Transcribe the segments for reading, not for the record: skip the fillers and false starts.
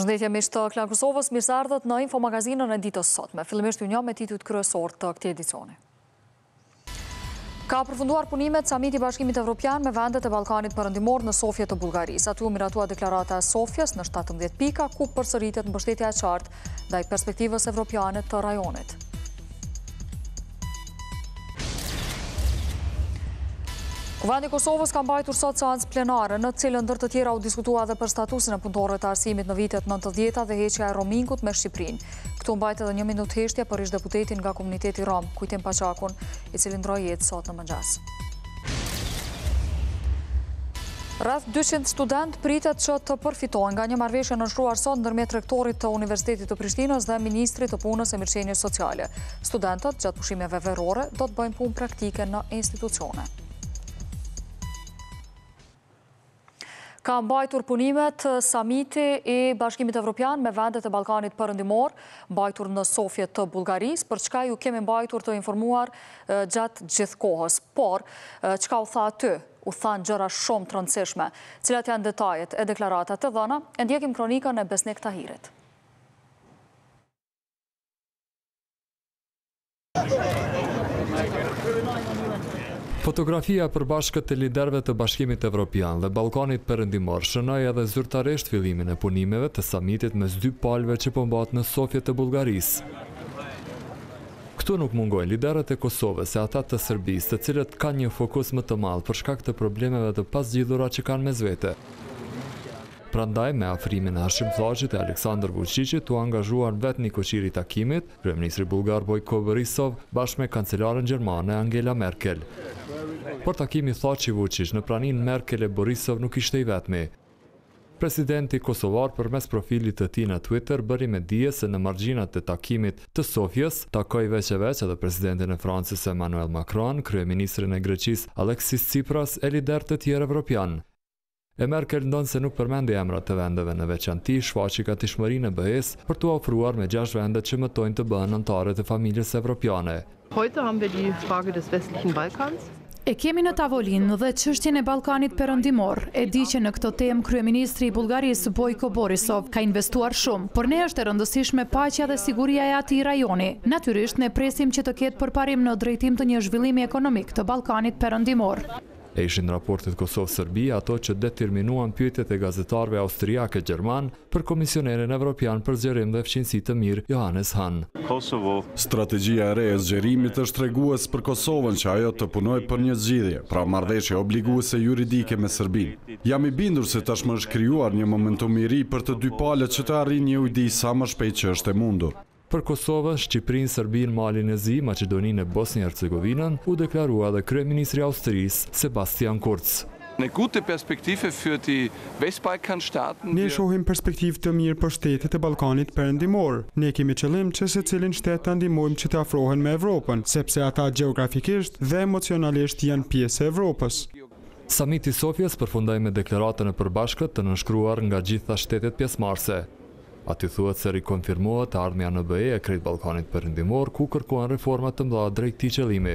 Përshëndetje miq të Klan Kosovës, mirë se ardhët në infomagazinën e ditës sotme. Fillimisht ju njoh me titujt kryesor të këtij edicioni. Ka përfunduar punimet samiti i Bashkimit Evropian me vendet e Ballkanit Perëndimor në Sofje të Bullgarisë. Aty u miratua deklarata e Sofjes në 17 pika ku përsëritet mbështetja e qartë ndaj perspektivës evropiane të rajonit. Kuvendi i Kosovës ka mbajtur sot seancë plenare, në cilën ndër të tjera u diskutua edhe për statusin e punëtorëve të arsimit në vitet 90 dhe heqja e roamingut me Shqipërinë. Këtu mbajt edhe 1 minutë heshtje për ish-deputetin nga komuniteti rom, Kujtim Paqakun, i cili ndroi jetë sot në mëngjes. Rreth 200 student pritet që të përfitojnë nga një marrëveshje nënshkruar sot ndërmjet rektorit të Universitetit të Prishtinës dhe ministrit të Punës e Mirëqenies Sociale. Studentët, gjatë pushimeve verore, do të bëjnë punë praktike në institucione. Ka mbajtur punimet samiti i Bashkimit Evropian me vendet e Ballkanit Perëndimor, mbajtur në Sofje të Bullgarisë, për çka ju kemi mbajtur të informuar gjatë gjithë kohës. Por, çka u tha aty? U thanë gjëra shumë të rëndësishme. Cilat janë detajet e deklaratat të dhëna? E ndjekim kronikën e Besnik Tahirit. Fotografia e përbashkët të liderëve të Bashkimit Evropian dhe Ballkanit Perëndimor shënoi edhe zyrtarisht fillimin e punimeve të samitit mes dy palëve që po mbahet në Sofje të Bullgarisë. Këtu nuk mungojnë liderët e Kosovës e ata të Serbisë, të cilët kanë një fokus më të madh për shkak të problemeve të pasgjidhura që kanë mes vete. Prandaj, me afrimin e Hashim Thaqit e Aleksandar Vučićit u angazhuan vetë një koqiri i takimit, kryeministri bullgar Bojko Borisov bashkë me kancelaren gjermane Angela Merkel. Por takimi Thaçi-Vučić në praninë Merkel e Borisov nuk ishte i vetmi. Presidenti kosovar përmes profilit të tij në Twitter bëri me dije se në margjinat e takimit të Sofjes takoi veç e veç edhe presidentin e Francës Emmanuel Macron, kryeministrin e Greqisë Alexis Tsipras e lider të tjerë evropian. E Merkel ndonë se nuk përmendi emrat të vendeve në veçanti, shfaqi gatishmërinë e BE-s për t'u ofruar me 6 vendet që mëtojnë të bëhen anëtare të familjes evropiane. Heute haben wir die Frage des westlichen Balkans. E kemi në tavolinë dhe çështjen e Ballkanit Perëndimor. E di që në këtë temë kryeministri i Bullgarisë Bojko Borisov ka investuar shumë, por ne është e rëndësishme paqja dhe siguria e atij rajoni. Natyrisht ne presim që të ketë përparim në drejtim të një zhvillimi ekonomik të Ballkanit Perëndimor. E ishin raportet Kosovë-Serbi ato që determinuan pyetjet e gazetarëve austriake gjerman për Komisionerin Evropian për zgjerim dhe fqinjësi të mirë Johannes Hahn. Strategjia e re e zgjerimit është tregues për Kosovën që ajo të punojë për një zgjidhje, pra marrëveshje obliguese juridike me Serbinë. Jam i bindur se tashmë është krijuar një momentum i ri për të dy palët që të arrijnë një ujdi sa më shpejt që është e mundur. Për Kosovën, Shqipërinë, Serbinë, Malin e Zi, Maqedoninë e Bosnjë-Hercegovinën u deklarua edhe kryeministri i Austrisë Sebastian Kurz. Ne shohim perspektivë të mirë për shtetet e Ballkanit Perëndimor. Ne kemi qëllim që secilin shtet ta ndihmojmë që të afrohen me Evropën, sepse ata gjeografikisht dhe emocionalisht janë pjesë e Evropës. Samiti i Sofjes përfundoi me deklaratën e përbashkët të nënshkruar nga gjitha shtetet pjesëmarrëse. Aty thuhet se rikonfirmohet ardhmja në BE e krejt Ballkanit Perëndimor ku kërkohen reforma të mëdha drejt këtij qëllimi.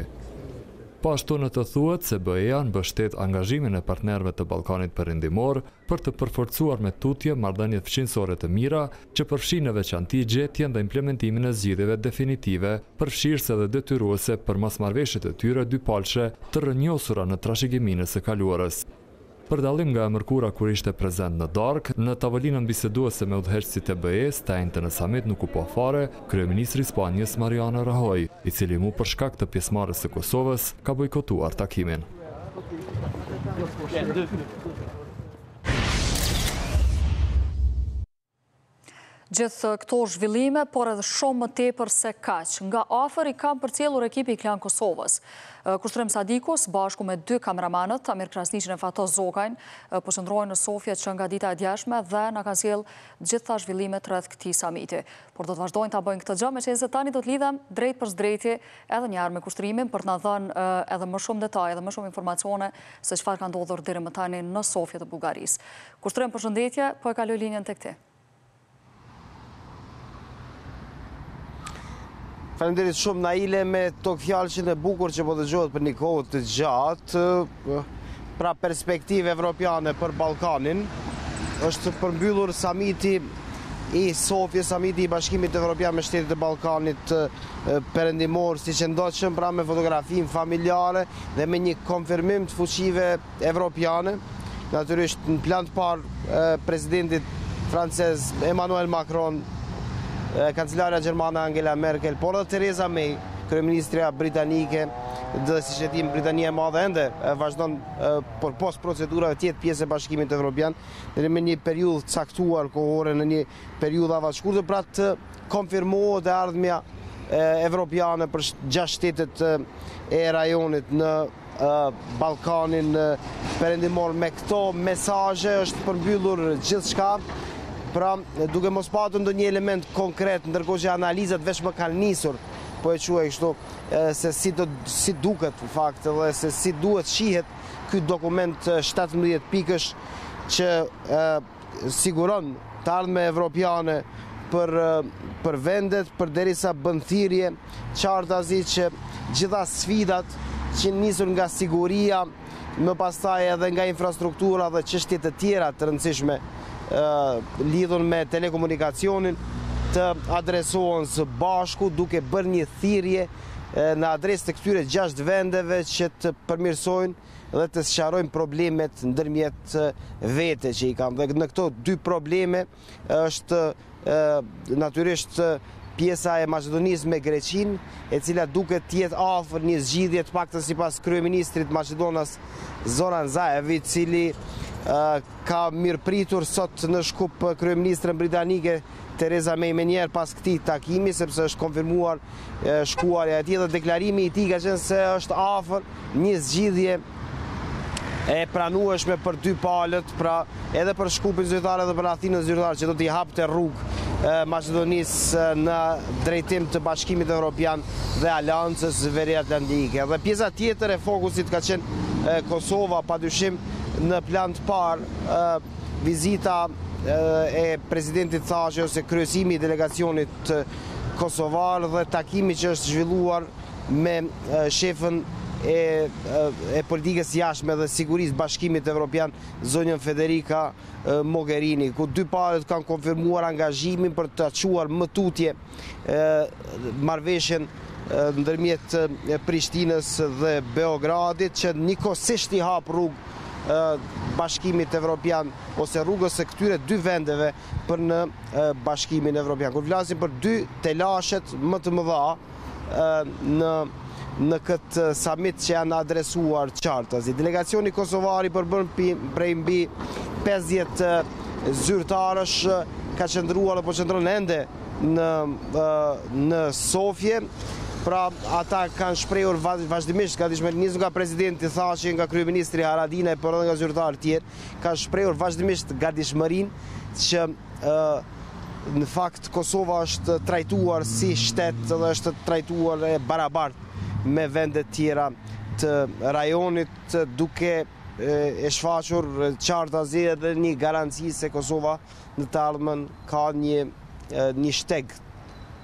Po ashtu në të thuhet se BE-ja mbështet angazhimin e partnerëve të Ballkanit Perëndimor për të përforcuar me tutje marrëdhëniet fqinjësore të mira që përfshin në veçanti gjetjen dhe implementimin e zgjidhjeve definitive, përfshirëse dhe detyruese për mosmarrëveshjet e tyre dypalëshe të rrënjosura në trashëgiminën e kaluarës. Për dallim nga e mërkura kur ishte prezent në darkë, në tavolinën biseduese me udhëheqësit e BE-s, tajnë në samit nuk u po fare, kryeministri i Spanjës Mariano Rajoy, i cili mu për shkak të pjesëmarrjes së Kosovës ka bojkotuar takimin. Gjithë këto zhvillime, por edhe shumë më tepër se kaq. Nga afër i kam përcjellur ekipi i Klan Kosovës. Kushtrim Sadikus, bashku me 2 kameramanët, Amir Krasniqin e Fatos Zokajn, po qëndrojnë në Sofje që nga dita e djeshme dhe na kanë sjell gjitha zhvillimet rreth këtij samiti. Por do të vazhdojnë ta bëjnë këtë gjë, meqense tani do të lidhem drejt për drejti edhe një herë me kushtrimin për të na dhënë edhe më shumë detaje dhe më shumë informacione se çfarë ka ndodhur deri më tani në Sofje të Bullgarisë. Kushtrim, përshëndetje, po e kaloj linjën tek ti. Faleminderit shumë Naile me to fjalëshin e bukur që po dëgjohet për një kohë të gjatë. Pra perspektive evropiane për Ballkanin. Është përmbyllur samiti i Sofjes, samiti i Bashkimit Evropian me shtetet e Ballkanit perëndimor, si që ndoqëm, pra me fotografim familjare dhe me një konfirmim të fuqive evropiane. Natyrisht në plan të parë presidentit francez Emmanuel Macron, kancelarja gjermane Angela Merkel, por dhe Theresa May, kryeministria britanike, dhe si që tim Britania e Madhe ende vazhdon për post procedurave tjetë pjesë e Bashkimit Evropian, dhe me një periudhë caktuar kohore, në një periudhë avash shkurtër, pra të konfirmohet e ardhmja evropiane për 6 shtetet e rajonit në Ballkanin perëndimor. Me këto mesazhe është përmbyllur gjithçka, pra duke mos patur ndonjë element konkret, ndërkohë që analizat veç më kanë nisur, po e quaj kështu, se si duket në fakt dhe se si duhet shihet ky dokument 17 pikësh që siguron të ardhme evropiane për vendet, përderisa bën thirrje qartazi që gjitha sfidat që nisur nga siguria, më pastaj edhe nga infrastruktura dhe çështje të tjera të rëndësishme lidhur me telekomunikacionin, të adresohen së bashku duke bërë një thirrje në adresë të këtyre 6 vendeve që të përmirësojnë dhe të sqarojnë problemet ndërmjet vete që i kanë. Dhe në këto 2 probleme është natyrisht pjesa e Maqedonisë me Greqinë, e cila duket të jetë afër një zgjidhje, të paktën sipas kryeministrit Maqedonas Zoran Zaevi, i cili ka mirëpritur sot në Shkup kryeministrën britanike Theresa May me njerë pas këtij takimi, sepse është konfirmuar shkuarja e tij dhe deklarimi i tij ka qenë se është afër një zgjidhje e pranueshme për 2 palët, pra edhe për Shkupin zyrtar edhe për Athinën zyrtar, që do t'i hapte rrugë Maqedonisë në drejtim të Bashkimit Evropian dhe Aleancës Veriatlantike. Dhe pjesa tjetër e fokusit ka qenë Kosova, padyshim në plan të parë vizita e presidentit Thaçi ose kryesimi i delegacionit kosovar dhe takimi që është zhvilluar me shefën e politikës jashtme dhe sigurisë Bashkimit Evropian, zonjën Federica Mogherini, ku 2 palët kanë konfirmuar angazhimin për të çuar më tutje marrëveshjen ndërmjet Prishtinës dhe Beogradit, që njëkohësisht i hap rrugë Bashkimit Evropian ose rrugës së këtyre 2 vendeve për në Bashkimin Evropian. Kur flasim për 2 telashet më të mëdha në këtë summit që janë adresuar qartazi. Delegacioni kosovar i përbën prej mbi 50 zyrtarësh ka qëndruar dhe po qëndron ende në Sofje. Pra ata kanë shprehur vazhdimisht, ka nisur nga presidenti Thaçi, nga kryeministri Haradinaj, por edhe nga zyrtarë tjerë, kanë shprehur vazhdimisht gatishmërinë që në fakt Kosova është trajtuar si shtet dhe është trajtuar barabartë me vendet tjera të rajonit, duke e shfaqur qartazi edhe një garanci se Kosova në të ardhmen ka një shteg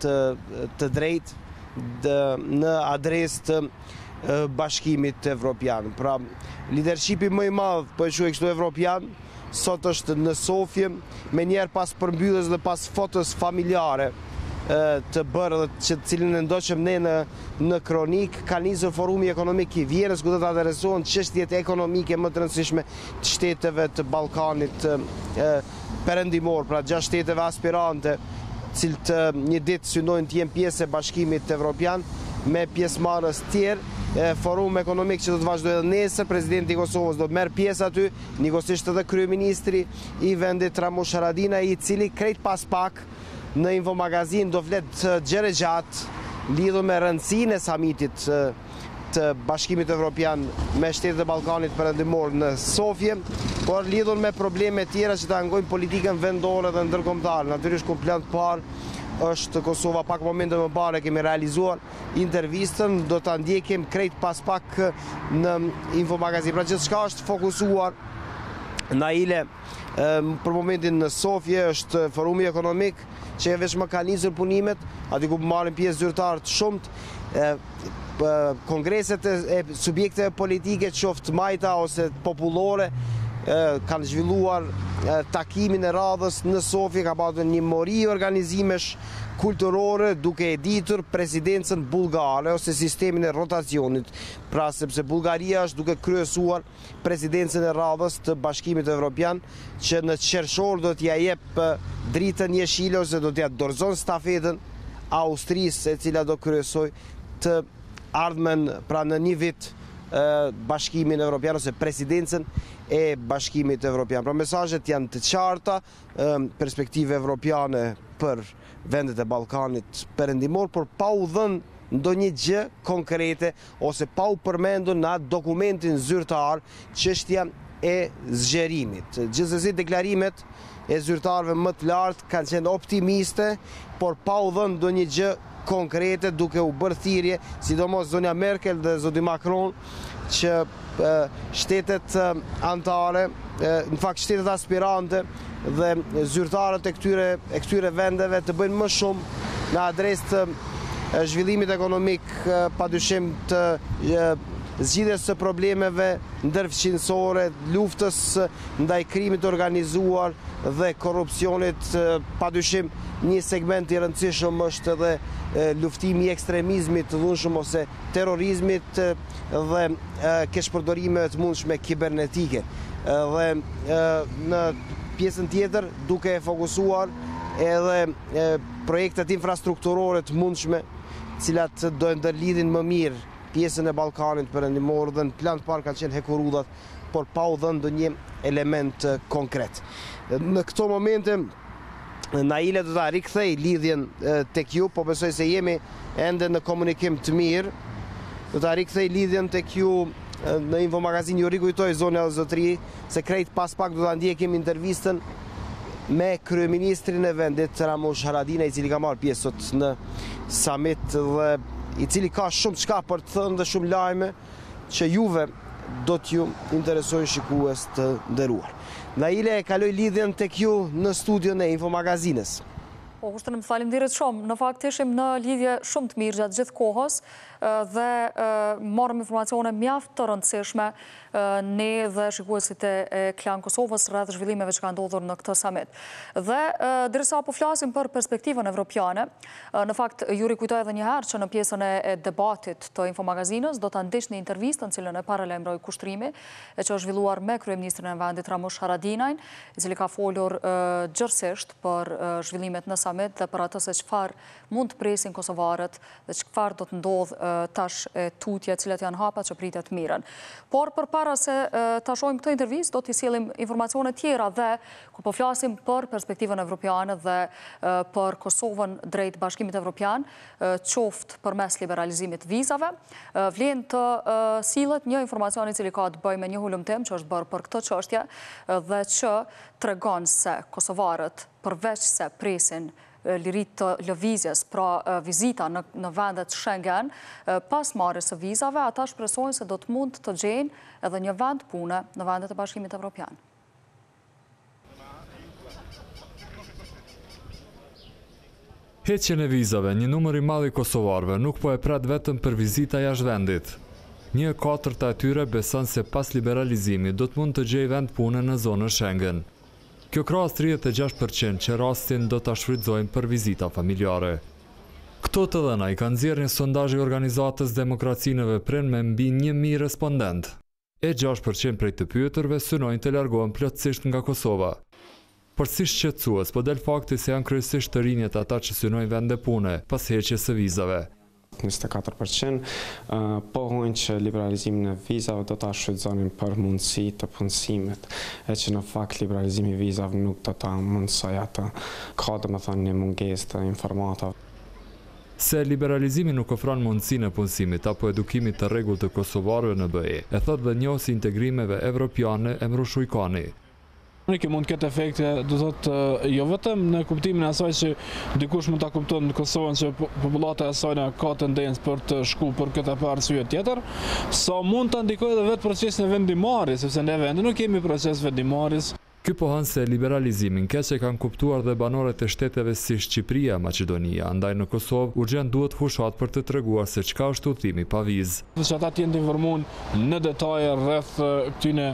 të drejtë në adresë të Bashkimit Evropian. Pra, leadershipi më i madh, po e quaj kështu evropian, sot është në Sofje, me njerë pas përmbylljes dhe pas fotos familjare të bërë dhe që cilin e ndoqëm ne në kronik, ka nisur forumi ekonomik i Vjenës, ku do të adresohen çështjet ekonomike më të rëndësishme të shteteve të Ballkanit perëndimor, pra 6 shteteve aspirante, cilët një ditë synojnë të jenë pjesë e Bashkimit Evropian me pjesëmarrës tjerë. Forum ekonomik që do të vazhdojë edhe nesër, presidenti i Kosovës do të merr pjesë aty, njëkohësisht edhe kryeministri i vendit Ramush Haradinaj, i cili krejt pas pak në infomagazin do flet gjëre gjatë lidhur me rëndësinë e samitit të Bashkimit Evropian me shtetet e Ballkanit perëndimor në Sofje, por lidhur me probleme tjera që të angojnë politikën vendore dhe ndërkombëtare. Natyrisht ku plan të parë është Kosova, pak momente më parë kemi realizuar intervistën, do ta ndjekim krejt pas pak në infomagazin. Pra gjithçka është fokusuar në ile për momentin në Sofje, është forumi ekonomik që veç më ka nisur punimet, aty ku marrin pjesë zyrtarë të shumtë, kongreset e subjekteve politike, qoftë majta ose popullore, kanë zhvilluar takimin e radhës në Sofje, ka patur një mori organizimesh kulturore duke e ditur presidencën bulgare ose sistemin e rotacionit, pra sepse Bullgaria është duke kryesuar presidencën e radhës të Bashkimit Evropian, që në qershor do t'ja jep dritën jeshile ose do t'ja dorëzon stafetën Austrisë, e cila do kryesoj të ardhmen pra në një vit Bashkimin Evropian ose presidencën e Bashkimit Evropian. Pra mesazhet janë të qarta, perspektive evropiane për vendet e Ballkanit perëndimor, por pa u dhënë ndonjë gjë konkrete ose pa u përmendur në atë dokumentin zyrtar çështja e zgjerimit. Gjithsesi deklarimet e zyrtarëve më të lartë kanë qenë optimiste, por pa u dhënë ndonjë gjë konkrete, duke u bërë thirrje, sidomos zonja Merkel dhe zoti Macron, që shtetet anëtare, në fakt shtetet aspirante dhe zyrtarët e këtyre vendeve të bëjnë më shumë në adresë të zhvillimit ekonomik, padyshim të zgjidhjes së problemeve ndërfqinësore, luftës ndaj krimit organizuar dhe korrupsionit. Padyshim një segment i rëndësishëm është edhe luftimi i ekstremizmit të dhunshëm ose terrorizmit dhe keshpërdorimeve të mundshme kibernetike. Dhe në pjesën tjetër duke e fokusuar edhe projektet infrastrukturore të mundshme, cilat do e ndërlidhin më mirë pjesën e Ballkanit perëndimor, dhe në plan të parë kanë qenë hekurudhat, por pa u dhënë ndonjë element konkret. Në këto momente Naile do ta rikthej lidhjen tek ju, po besoj se jemi ende në komunikim të mirë. Do ta rikthej lidhjen tek ju në infomagazin, ju rikujtoj zonja dhe zotëri se krejt pas pak do ta ndjekim intervistën me kryeministrin e vendit Ramush Haradinaj, i cili ka marrë pjesë sot në summit dhe i cili ka shumë çka për të thënë dhe shumë lajme që juve do t'ju interesojnë shikues të nderuar. Naile, e kaloj lidhjen tek ju në studion e infomagazinës. Po, kushtë në më falimderit shumë. Në fakt ishim në lidhje shumë të mirë gjatë gjithë kohës dhe marrëm informacione mjaft të rëndësishme ne dhe shikuesit e Klan Kosovës rreth zhvillimeve që ka ndodhur në këtë summit. Dhe derisa po flasim për perspektivën evropiane, në fakt ju rikujtoj edhe një herë që në pjesën e debatit të infomagazinës do ta ndiqni intervistën cilën e paralajmëroi kushtrimi, që është zhvilluar me kryeministrin e vendit Ramush Haradinajn, i cili ka folur gjërësisht për zhvillimet në summit dhe për atë se çfarë mund të presin kosovarët dhe çfarë do të ndodhë tash tutje cilat janë hapa që pritet mirën. Por përpara se ta shohim këtë intervistë, do t'i sjellim informacione tjera dhe kur po flasim për perspektivën evropiane dhe për Kosovën drejt Bashkimit Evropian, qoftë përmes liberalizimit vizave, vlen të sillet një informacion i cili ka të bëjë me një hulumtim që është bërë për këtë çështje dhe që tregon se kosovarët përveç se presin lirit të lëvizjes, pra vizita në vendet Schengen, pas marrjes së vizave, ata shpresojnë se do të mund të gjejnë edhe një vend pune në vendet e Bashkimit Evropian. Heqjen e vizave, një numër i madh i kosovarëve nuk po e pret vetëm për vizita jashtë vendit. 1/4 e tyre beson se pas liberalizimit do të mund të gjejë vend pune në zonën Schengen. Kjo krahas 36% që rastin do ta shfrytëzojnë për vizita familjare. Këto të dhëna i kanë nxjerrë një sondazh i organizatës Demokraci në Veprim me mbi 1000 respondent. E 6% prej të pyeturve synojnë të largohen plotësisht nga Kosova. Por si shqetësues, po del fakti se janë kryesisht të rinjët ata që synojnë vende pune pas heqjes së vizave. 24% pohojnë që liberalizimin e vizave do ta shfrytëzonin për mundësi të punësimit, e që në fakt liberalizimi i vizave nuk do ta mundsoj atë. Ka domethënë një mungesë të informatave. Se liberalizimi nuk ofron mundësinë e punësimit apo edukimit të rregullt të kosovarëve në BE, e thot dhe njohësi integrimeve evropiane Emrush Ujkani. Kjo mund këtë efekte, do thotë jo vetëm në kuptimin e asaj që dikush mund ta kupton në Kosovën që popullata e saj ka tendencë për të shku për këtë arsye tjetër, sa mund ta ndikojë edhe vetë procesin e vendimmarrjes, sepse ne vendi nuk kemi proces vendimmarrjes. Ky pohon se liberalizimin keq e kanë kuptuar dhe banorët e shteteve si Shqipëria, Maqedonia, andaj në Kosovë urgjent duhet fushat për të treguar se çka është udhëtimi pa vizë. Që ata të jenë të informuar në detaje rreth këtyne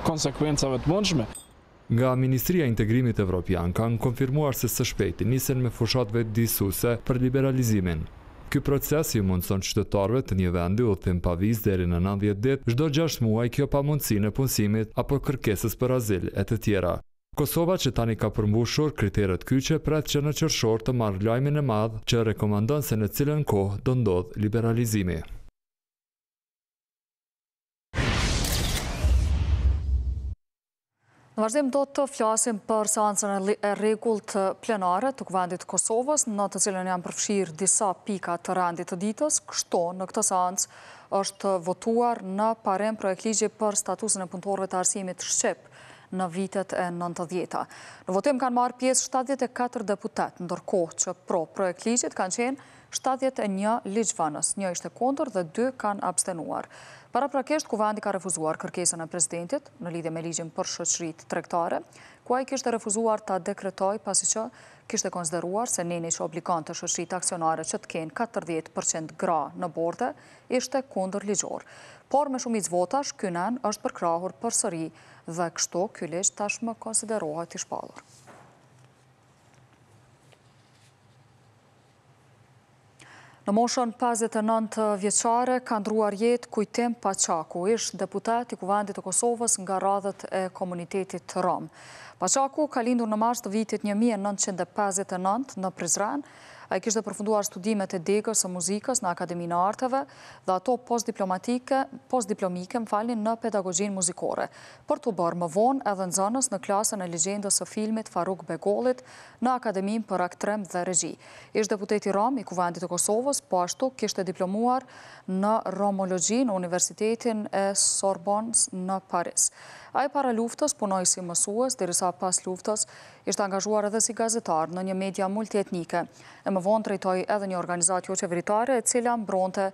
konsekuencave të mundshme. Nga Ministria e Integrimit Evropian kanë konfirmuar se së shpejti nisen me fushat vetëdijsuese për liberalizimin. Ky proces i mundson qytetarëve të një vendi udhëtim pa vizë deri në 90 ditë çdo 6 muaj kjo pamundësinë e punësimit apo kërkesës për azil e të tjera. Kosova që tani ka përmbushur kriteret kyçe pret që në qershor të marrë lajmin e madh që rekomandon se në cilën kohë do ndodh liberalizimi. Në vazhdim do të flasim për seancën e rregullt plenare të Kuvendit të Kosovës, në të cilën janë përfshirë disa pika të rendit të ditës. Kështu, në këtë seancë është votuar në parim projekt ligji për statusin e punëtorëve të arsimit shqip në vitet e 90-ta. Në votim kanë marrë pjesë 74 deputet, ndërkohë që pro projekt ligjit kanë qenë 71 ligjvënës, një ishte kundër dhe 2 kanë abstenuar. Paraprakisht, Kuvendi ka refuzuar kërkesën e presidentit në lidhje me ligjin për shoqëritë tregtare, ku ai kishte refuzuar ta dekretoj pasi që kishte konsideruar se neni që obligante shoqëritë aksionare që të kenë 40% gra në borde ishte kundër ligjor. Por me shumicë votash, ky nen është përkrahur përsëri dhe kështu ky ligj tashmë konsiderohet i shpallur. Në moshën 59 vjeçare ka ndruar jetë Kujtim Paçaku, ish deputet i Kuvendit të Kosovës nga radhët e komunitetit rom. Paçaku ka lindur në mars të vitit 1959 në Prizren. Ai kishte përfunduar studimet e degës së muzikës në Akademinë e Arteve dhe ato postdiplomike në pedagogjinë muzikore, për të bërë më vonë edhe nxënës në klasën e legjendës së filmit Faruk Begollit në Akademinë për Aktrim dhe Regji. Ish deputeti rom i Kuvendit të Kosovës, po ashtu kishte diplomuar në romologji në Universitetin e Sorbonnes në Paris. Ai para luftës punoi si mësues, derisa pas luftës ishte angazhuar edhe si gazetar në një media multietnike. E më vonë drejtoi edhe një organizatë jo qeveritare e cila mbronte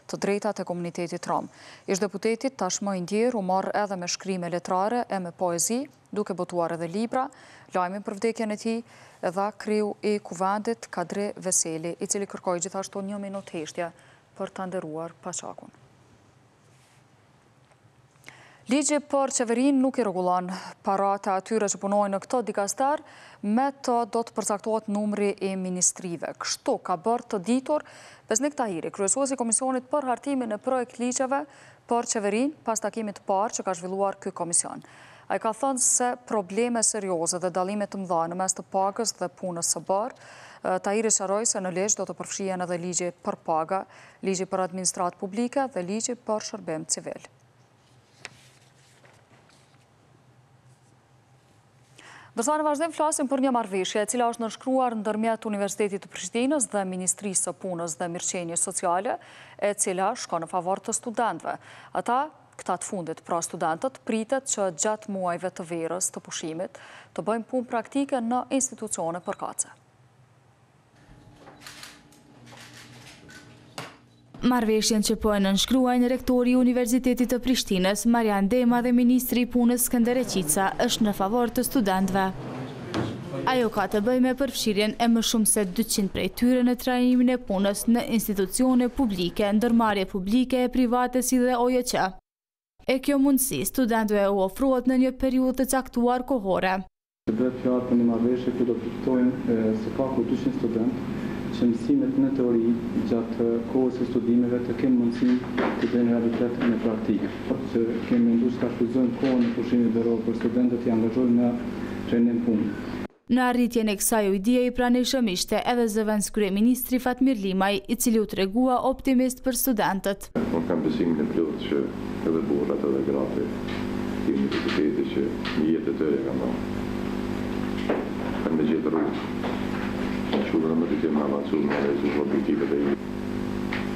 të drejtat e komunitetit rom. Ish deputetit tashmë i ndjer u morr edhe me shkrime letrare e me poezi, duke botuar edhe libra. Lajmin për vdekjen e tij e dha kreu i Kuvendit Kadri Veseli, i cili kërkoi gjithashtu 1 minutë heshtje për ta nderuar Paçakun. Ligji për qeverinë nuk i rregullon paratë atyre që punojnë në këtë dikaster, me të do të përcaktohet numri i ministrive. Kështu ka bërë të ditur Besnik Tahiri, kryesuesi i Komisionit për hartimin e projekt ligjeve për qeverinë pas takimit të parë që ka zhvilluar ky komision. Ai ka thënë se probleme serioze dhe dallime të mëdha në mes të pagës dhe punës së bërë. Tahiri sqaroi se në ligj do të përfshihen edhe ligji për paga, ligji për administratë publike dhe ligji për shërbim civil. Dërsa në vazhdim flasim për një marrëveshje e cila është nënshkruar ndërmjet Universitetit të Prishtinës dhe Ministrisë së Punës dhe Mirëqenies Sociale, e cila shkon në favor të studentëve. Ata, këta të fundit, pra studentët, pritet që gjatë muajve të verës të pushimit të bëjmë punë praktike në institucione përkatëse. Marrëveshjen që po e nënshkruajnë rektori i Universitetit të Prishtinës, Marian Dema dhe Ministri i Punës Skënder Eqica, është në favor të studentëve. Ajo ka të bëjë me përfshirjen e më shumë se 200 prej tyre në trajnimin e punës në institucione publike, ndërmarrje publike e private si dhe OJQ. E kjo mundësi studentëve u ofrohet në një periudhë të caktuar kohore. Bëhet fjalë për një marrëveshje ku do të kuptojnë se ka 200 studentë që mësimet në teori gjatë kohës së studimeve të kemë mundësi të bëjnë realitet në praktikë. Që kemi menduar ta shfrytëzojmë kohën e pushimit veror për studentët të angazhojmë në trajnim punë. Në arritjen e kësaj ideje i pranishëm ishte edhe zëvendës kryeministri Fatmir Limaj, i cili u tregua optimist për studentët. Unë kam besimin e plotë që edhe burrat edhe gratë të universitetit që një jetë të tërë kanë dhënë. Kanë me gjetë rrugë. Shurën më të kemë avancuar në realizimin e objektive dhe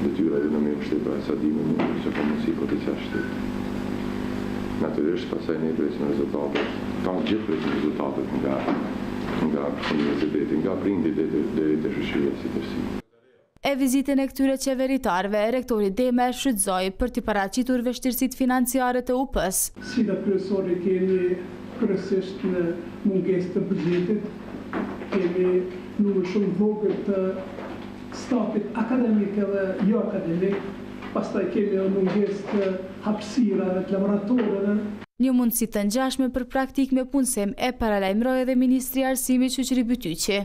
detyra e në mirë shtetë, sa dimë në që po mundësi për të qashtë shtetë. Natyrisht, pasaj ne presim rezultatet, ka gjithë presim rezultatet nga universiteti, nga prindit dhe të shoqëria si tërësi. E vizitën e këtyre qeveritarëve, rektori Dema e shfrytëzoi për t'i paraqitur vështirësitë financiare të UP-s. Si dhe kryesori kemi kryesisht në mungesë të buxhetit, kemi numër shumë vogël të stafit akademik edhe jo akademik, pastaj kemi edhe mungesë të hapësirave, të laboratoreve. Një mundësi të ngjashme për praktik me punësim e paralajmëroi edhe Ministri i Arsimit Qyqëri Bytyqi.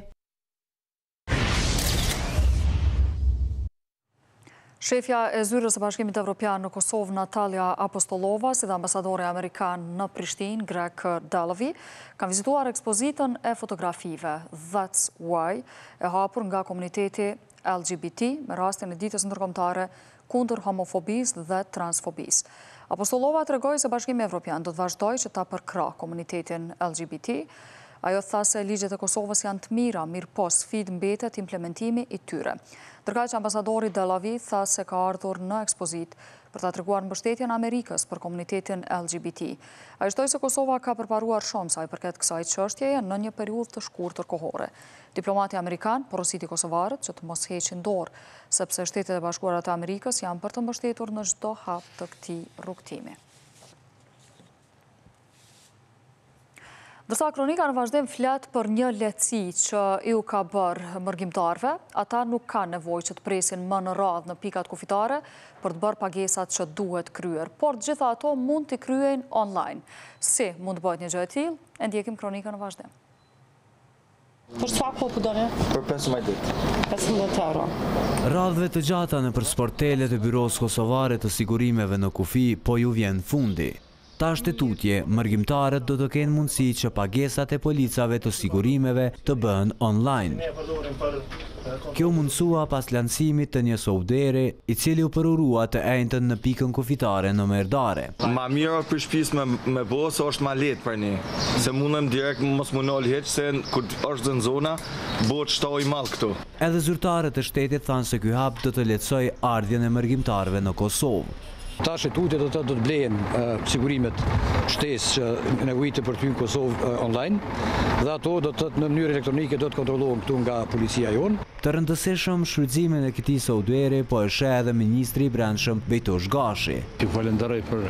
Shefja e zyrës së Bashkimit Evropian në Kosovë, Natalia Apostolova, si dhe ambasadori amerikan në Prishtinë, Greg Dalloway, kanë vizituar ekspozitën e fotografive That's Why, e hapur nga komuniteti LGBT me rastin e ditës ndërkombëtare kundër homofobisë dhe transfobisë. Apostolova tregoi se Bashkimi Evropian do të vazhdojë që ta përkrahë komunitetin LGBT. Ajo tha se ligjet e Kosovës janë të mira, mirë po sfidë mbetet implementimi i tyre. Ndërkaq ambasadori Dalloway tha se ka ardhur në ekspozitë për ta treguar mbështetjen e Amerikës për komunitetin LGBT. Ai shtoi se Kosova ka përparuar shumë sa i përket kësaj çështjeje në një periudhë të shkurtër kohore. Diplomati amerikan porositi kosovarët që të mos heqin dorë, sepse Shtetet e Bashkuara të Amerikës janë për të mbështetur në çdo hap të këtij rrugtimi. Dërsa kronika në vazhdim flet për një lehtësi që iu ka bërë mërgjimtarve, ata nuk kanë nevojë që të presin më në radhë në pikat kufitare për të bërë pagesat që duhet kryer, por gjitha ato mund t'i kryejnë online. Si mund të bëhet një gjë e tillë? E ndjekim kronika në vazhdim. Për çfarë kohë po doni? Për 15 ditë. 15 euro. Radhëve të gjata në për sportelet e Byros Kosovare të sigurimeve në kufi, po ju vjen fundi. Ta shtetutje, mërgjimtarët do të kenë mundësi që pagesat e policave të sigurimeve të bëhen online. Kjo mundësua pas lancimit të një souderi, i cili u përurua të ejntën në pikën kufitare në Merdare. Ma mirë për shpis me bo, se është ma letë për një. Se mundëm direkt mos më nëllë heqë, se kër është në zona, bo të shtoj malë këtu. Edhe zyrtarët e shtetit thanë se ky hap do të lehtësoj ardhjen e mërgjimtarëve në Kosovë. Ta shetutje do të blejnë sigurimet shtesë që nevojitë për ty në Kosovë online, dhe ato do të në mënyrë elektronike do të kontrollohen këtu nga policia jonë. Të rëndësishëm shfrytëzimin e këtij souderi po e sheh edhe ministri i Brendshëm Bejtosh Gashi. Ju falenderoj për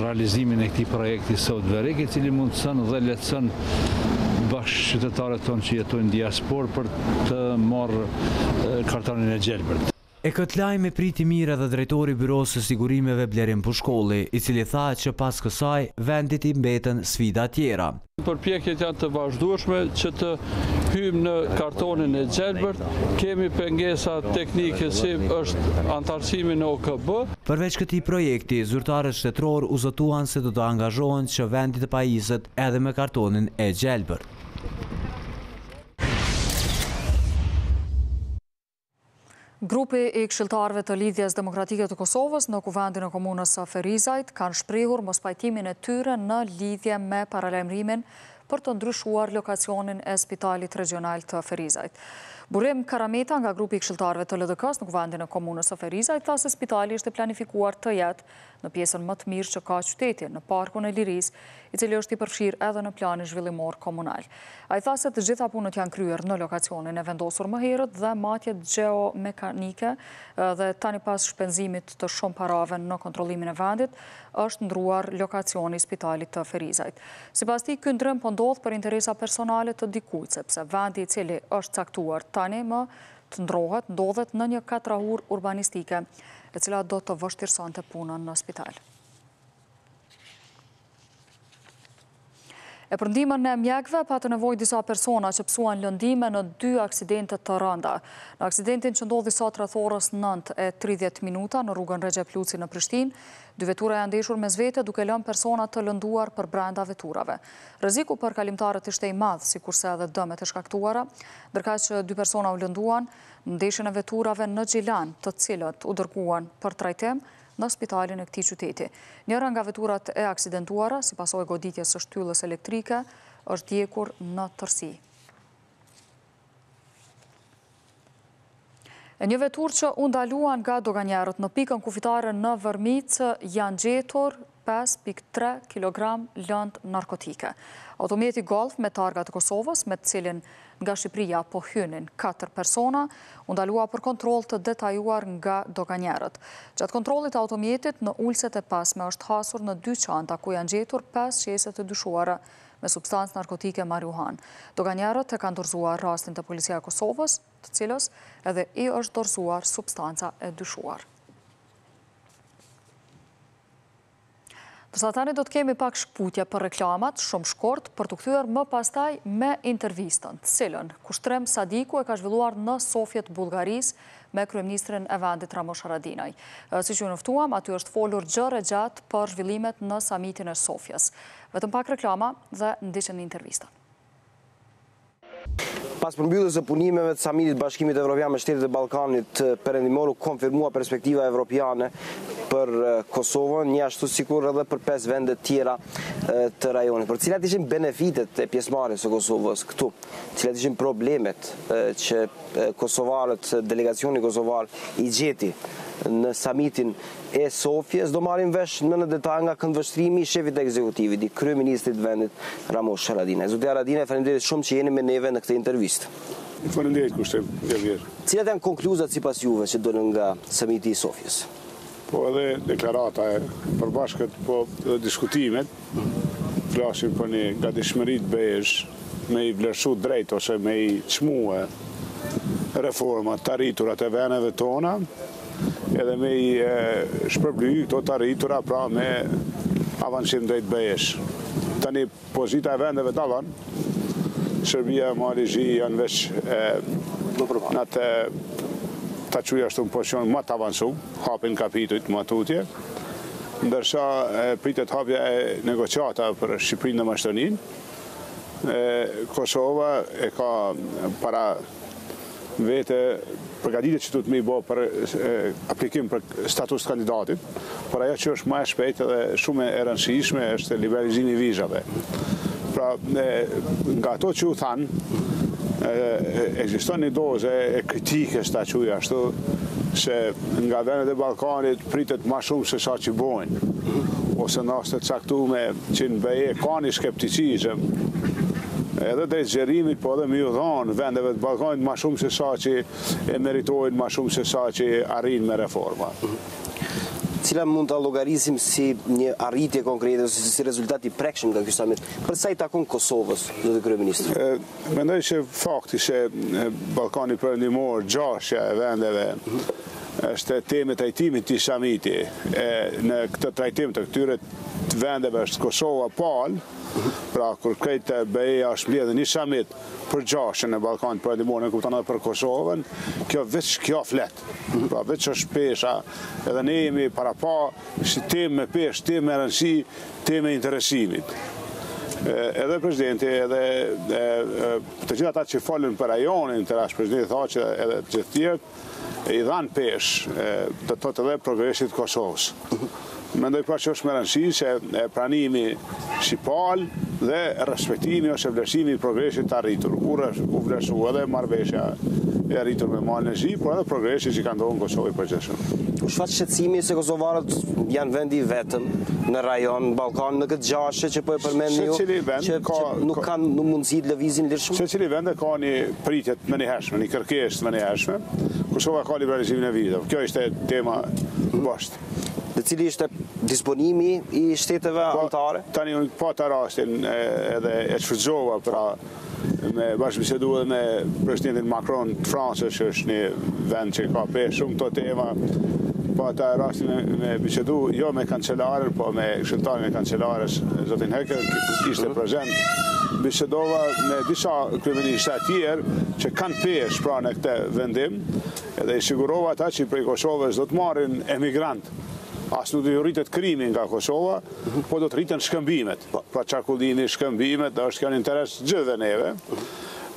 realizimin e këtij projekti soudverik, i cili mundson dhe lehtëson bashkëqytetarët tonë që jetojnë në diasporë për të marrë kartonin e gjelbërt. E këtë lajm e priti mirë edhe drejtori i Byrosë së Sigurimeve Blerim Pushkolli, i cili tha që pas kësaj vendit i mbeten sfida tjera. Përpjekjet janë të vazhdueshme që të hyjmë në kartonin e gjelbërt, kemi pengesa teknike si është antarësimi në OKB. Përveç këtij projekti, zyrtarët shtetëror u zotuan se do të angazhohen që vendi të pajiset edhe me kartonin e gjelbërt. Grupi i këshilltarëve të Lidhjes Demokratike të Kosovës në kuvendin e komunës së Ferizajt kanë shprehur mospajtimin e tyre në lidhje me paralajmërimin për të ndryshuar lokacionin e Spitalit Regional të Ferizajt. Burim Karameta nga grupi i këshilltarëve të LDK-s në kuvendin e komunës së Ferizajt tha se spitali është planifikuar të jetë në pjesën më të mirë që ka qyteti, në Parkun e Lirisë, i cili është i përfshirë edhe në planin zhvillimor komunal. Ai tha se të gjitha punët janë kryer në lokacionin e vendosur më herët dhe matjet geomekanike dhe tani pas shpenzimit të shumë parave në kontrollimin e vendit, është ndruar lokacioni i Spitalit të Ferizajt. Sipas tij, ky ndrym po ndodh për interesa personale të dikujt, sepse vendi i cili është caktuar tani më të ndodhet në një katrahur urbanistike, e cila do të vështirësonte punën në spital. E për ndihmën e mjekëve patë nevojë disa persona që pësuan lëndime në 2 aksidente të rënda. Në aksidentin që ndodhi sot rreth orës 9:30 në rrugën Recep Luci në Prishtinë, 2 vetura janë ndeshur mes vete duke lënë persona të lënduar për brenda veturave. Rreziku për kalimtarët ishte i madh, sikurse edhe dëmet e shkaktuara, ndërkaq që 2 persona u lënduan në ndeshjen e veturave në Gjilan, të cilët u dërguan për trajtim në spitalin e këtij qyteti. Njëra nga veturat e aksidentuara, si pasojë goditjes së shtyllës elektrike, është djegur në tërësi. E një vetur që u ndaluan nga doganjerët në pikën kufitare në Vërmicë janë gjetur 5.3 kg lëndë narkotike. Automjeti Golf me targa të Kosovës, me të cilin nga Shqipëria po hynin 4 persona, u ndalua për kontroll të detajuar nga doganjerët. Gjatë kontrollit të automjetit në ulset e pasme është hasur në 2 çanta ku janë gjetur 5 qese të dyshuara me substancë narkotike marijuan. Doganjerët e kanë dorëzuar rastin të Policia e Kosovës, të cilës edhe i është dorëzuar substanca e dyshuar. Dërsa tani do të kemi pak shkputje për reklamat, shumë shkort, për të kthyer më pastaj me intervistën, të cilën Kushtrim Sadiku e ka zhvilluar në Sofjet Bullgarisë me kryeministrin e vendit Ramush Haradinaj. Siç ju njoftuam, aty është folur gjërë gjatë për zhvillimet në samitin e Sofjes. Vetëm pak reklama dhe ndiqen intervista. Pas përmbylljes së punimeve të samitit Bashkimit Evropian me shtetet e Ballkanit Perëndimor, u konfirmua perspektiva evropiane për Kosovën, një ashtu sikur edhe për 5 vende tjera të rajonit. Por cilat ishin benefitet e pjesëmarrjes së Kosovës këtu? Cilat ishin problemet që kosovarët, delegacioni kosovar i gjeti në samitin e Sofjes? Do marrim vesh në detaj nga këndvështrimi i shefit ekzekutivit, i kryeministrit vendit Ramush Haradinaj. Zoti Haradinaj, faleminderit shumë që jeni me neve në këtë intervistë. Faleminderit Kushtrim. Cilat janë konkluzat sipas juve që dolën nga samiti i Sofjes? Po edhe deklarata e përbashkët, po diskutimet, flasim për një gatishmëri të besh me i vlerësu drejt ose me i çmue reformat të arriturat e veneve tona, edhe me i shpërbly këto të arritura pra me avancim drejt besh. Tani pozita e vendeve dallon, Serbia, Mali, janë veç në atë ta quja ashtu në pozicion më të avancum, hapin kapitujt më tutje, ndërsa pritet hapja e negociata për Shqipërinë dhe Maqedoninë. Kosova e ka para vete përgatitur që duhet me i bë për aplikim për status të kandidatit, por ajo që është më e shpejtë dhe shumë e rëndësishme është liberalizimi i vizave. Pra, nga ato që u thanë, ekziston një dozë e kritikës ta quja ashtu, se nga vendet e Ballkanit pritet më shumë se sa që bojnë, ose në raste të caktuara që në beje ka një skepticizëm, edhe drejt zgjerimit, po edhe me u dhënë vendeve të Ballkanit më shumë se sa që e meritojnë, më shumë se sa që arrin me reforma. Cila mund ta llogarisim si një arritje konkrete ose si rezultat i prekshëm nga ky samit, për sa i takon Kosovës, zotë kryeministri? Mendoj se fakti se Ballkani Perëndimor, gjashja e vendeve, është temë e trajtimit të samiti. Në këtë trajtim të këtyre vendeve është Kosova palë, pra kur krejtë BE-ja është mbledhur një samit për gjashën e Ballkanit Perëndimor, në kupton edhe për Kosovën, kjo flet. Pra veç është pesha, edhe ne jemi para pa si temë me peshë, temë me rëndësi, temë me interesimit. Edhe presidenti, edhe të gjithë ata që folën për rajonin, të rash presidenti tha që edhe të gjithë tjerët, i dhanë peshë, të thotë edhe progresit Kosovës. Mendoj pra që është me rëndësi se pranimi shqipal dhe respektimi ose vlerësimi i progresit të arritur. U vlerësu edhe marrëveshja e arritur me Malin e Zi, por edhe progresi që ka ndodhur në Kosovë i përgjithshëm. U shfaq shqetësimi se kosovarët janë vendi i vetëm në rajon Ballkan, në këtë gjashtë që po e përmendni ju, që nuk kanë mundësi të lëvizin lirshëm? Secili vend ka një pritje të menjëhershme, një kërkesë të menjëhershme. Kosova ka liberalizimin e vizave. Kjo ishte tema poshtë. Dhe cili ishte disponimi i shteteve anëtare? Tani unë pa të rastin edhe e shfrytëzova pra me bashkëbisedu edhe me presidentin Macron të Francës, që është një vend që ka pe shumë këto tema, pa të rastin me bisedu, jo me kancelarën, po me këshilltarin e kancelarës, zotin Heker, ishte prezent. Bisedova me disa kryeministra tjerë që kanë pesh pra në këtë vendim, edhe i sigurova ata që prej Kosovës do të marrin emigrant. As nuk do të rritet krimi nga Kosova, po do të rriten shkëmbimet. Pra qarkullimi, shkëmbimet, është kjo në interes gjithëve neve.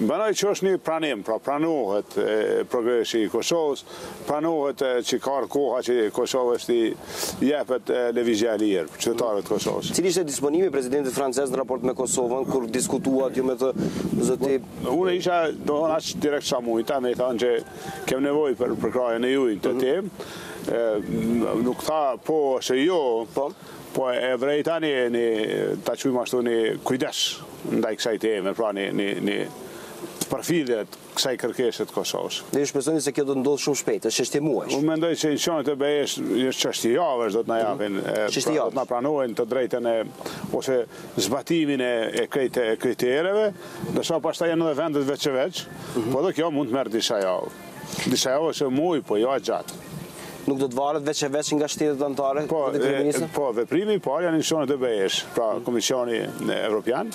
Mendoj që është një pranim, pra pranohet progresi i Kosovës, pranohet që ka koha që Kosovës t'i jepet lëvizja e lirë, qytetarëve të Kosovës. Cili ishte disponimi presidentit francez në raport me Kosovën, kur diskutuat ju me të zoti? Unë isha dohon aq direkt sa mujta, me i thanë që kem nevojë për përkrajën e juaj të temë. Nuk tha po ose jo, po e vrejta ta quajmë ashtu një kujdes ndaj kësaj teme, pra një përfidhet kësaj kërkese të Kosovës. Dhe ju shpresoni se kjo do të ndodhë shumë shpejt, është çështje muajsh. Unë mendoj se institucionet e BE-s është çështje javësh do të na japin, do të na pranojnë të drejtën ose zbatimin e kritereve, ndërsa pastaj janë edhe vendet veç, po edhe kjo mund të merr disa javë. Disa javë ose muaj, po jo gjatë. Nuk do të varet veç nga shtetet anëtare? Po, veprimi i parë janë institucionet e BE-s, pra Komisioni Evropian.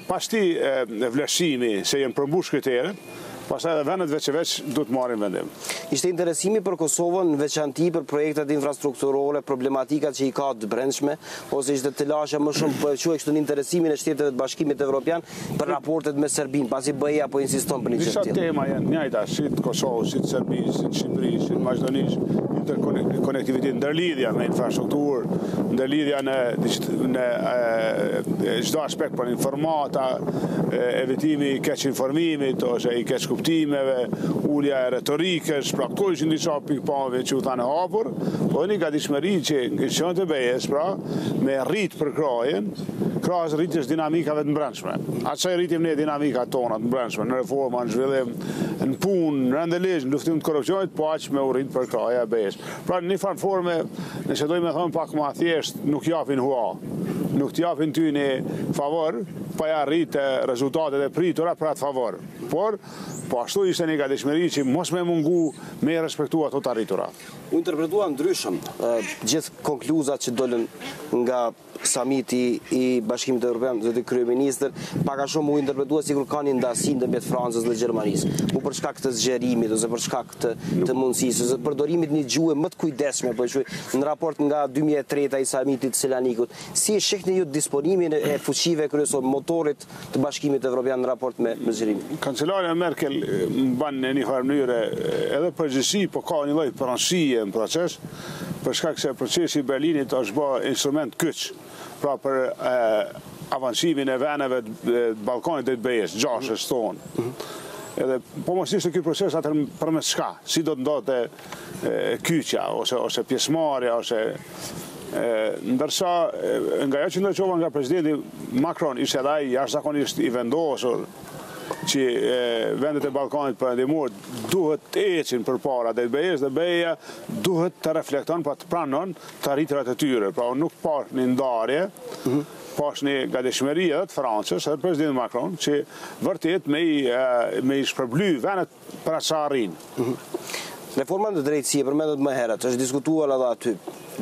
Pas ti vlerësimi se janë përmbush kriteret, pastaj edhe vendet veç do të marrin vendim. Ishte interesimi për Kosovën në veçanti për projektet infrastrukturore, problematikat që i ka të brendshme, ose ishte të lashe më shumë për quaj kështu në interesimin e Shteteve të Bashkimit Evropian për raportet me Serbinë, pasi BE-ja po insiston për një gjë tillë. Disa tema janë njëjta, si të Kosovës, si të Serbisë, si të Shqipërisë, si të Maqedonisë, interkonektivitet, ndërlidhja me infrastrukturë, ndërlidhja në çdo aspekt për informata, evitimi i keq informimit ose i keq kuptimeve, ulja e retorikës, pra këto ishin disa pikpamje që u thanë hapur, po një gatishmëri që institucionet e BE-s, pra, me rrit për krajen, krahas rritjes dinamikave të brendshme. Atë që rritim ne dinamikat tona të brendshme, në reforma, në zhvillim, në punë, në rëndeligj, në luftim të korrupsionit, po aq me u rrit për kraja e BE-s. Pra në një farë forme, nëse dojmë me thonë pak më thjesht, nuk japin hua, nuk t'japin ty një favor, pa ja rritë rezultatet e pritura për atë favor. Por, po ashtu ishte një gatishmëri që mos me mungu me respektua ato të arritura. U interpretua ndryshëm gjithë konkluzat që dolën nga samiti i Bashkimit Evropian, zoti kryeministër, pak a shumë u interpretua sikur ka një ndasi ndërmjet Francës dhe Gjermanisë. U për shkak të zgjerimit ose për shkak të mundësisë, ose përdorimit një gjuhë më të kujdesshme, po në raport nga 2003 i samitit të Selanikut. Si e shihni ju disponimin e fuqive kryesore motorit të Bashkimit Evropian në raport me zgjerimin? Kancelarja Merkel mban në një farë mënyrë edhe përgjithësi, po ka një lloj pranësie në proces, për shkak se procesi i Berlinit është bërë instrument kyç, pra për avancimin e veneve të Ballkanit dhe të BE-s, gjashës tonë. Edhe po mos ishte ky proces atë përmes çka, si do të ndodhte kyçja ose pjesëmarrja ose ndërsa nga ajo që ndërçova nga presidenti Macron ishte edhe ai jashtëzakonisht i vendosur që vendet e Ballkanit Perëndimor duhet të ecin përpara drejt BE-s dhe BE-ja duhet të reflekton, pa të pranon të arritrat e tyre. Pra nuk pash një ndarje, pash një gatishmëri edhe të Francës, edhe presidenti Macron, që vërtet me i shpërbly vendet për atë sa arrin. Reforma në drejtësie përmendet më herët, është diskutuar edhe aty.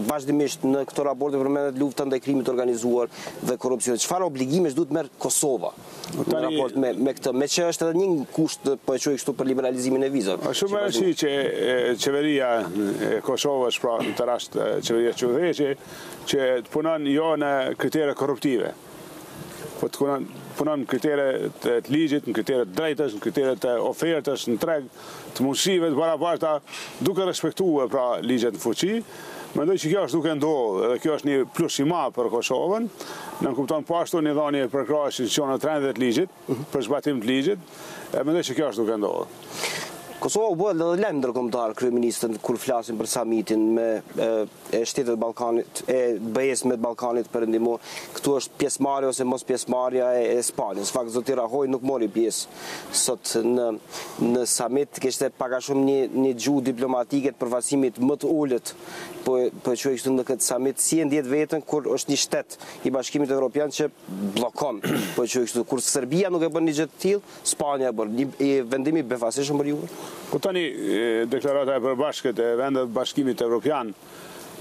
Vazhdimisht në këto raporte përmendet lufta ndaj krimit organizuar dhe korrupsionit. Çfarë obligimesh duhet merr Kosova në raport me këtë, me që është edhe një kusht, po e quaj kështu, për liberalizimin e vizave? Është shumë e rëndësishme që qeveria e Kosovës, pra në të rast qeveria qytetare, që të punon jo në kritere korruptive, po të punon në kritere të ligjit, në kritere të drejtës, në kritere të ofertës, në treg, të mundësive të barabarta, duke respektuar pra ligjet në fuqi. Mendoj që kjo është duke ndodhur, edhe kjo është një plus i madh për Kosovën. Në kupton po ashtu një dhënie për krahas institucioneve të rënda të ligjit, për zbatim të ligjit. Mendoj që kjo është duke ndodhur. Kosova u bë edhe lajm ndërkombëtar kryeministën kur flasin për samitin me shtetet e Ballkanit, e BE-s me Ballkanit Perëndimor. Këtu është pjesëmarrja ose mos pjesëmarrja e Spanjës. Fakt zoti Rahoj nuk mori pjesë sot në samit, kishte pak a shumë një gjuhë diplomatike të përfaqësimit më të ulët, po e quaj kështu në këtë samit, si e ndjet veten kur është një shtet i Bashkimit Evropian që bllokon, po e quaj kështu, kur Serbia nuk e bën një gjë të tillë, Spanja e bën. Një vendim i befasishëm për ju. Po tani deklarata e përbashkët e vendet të Bashkimit Evropian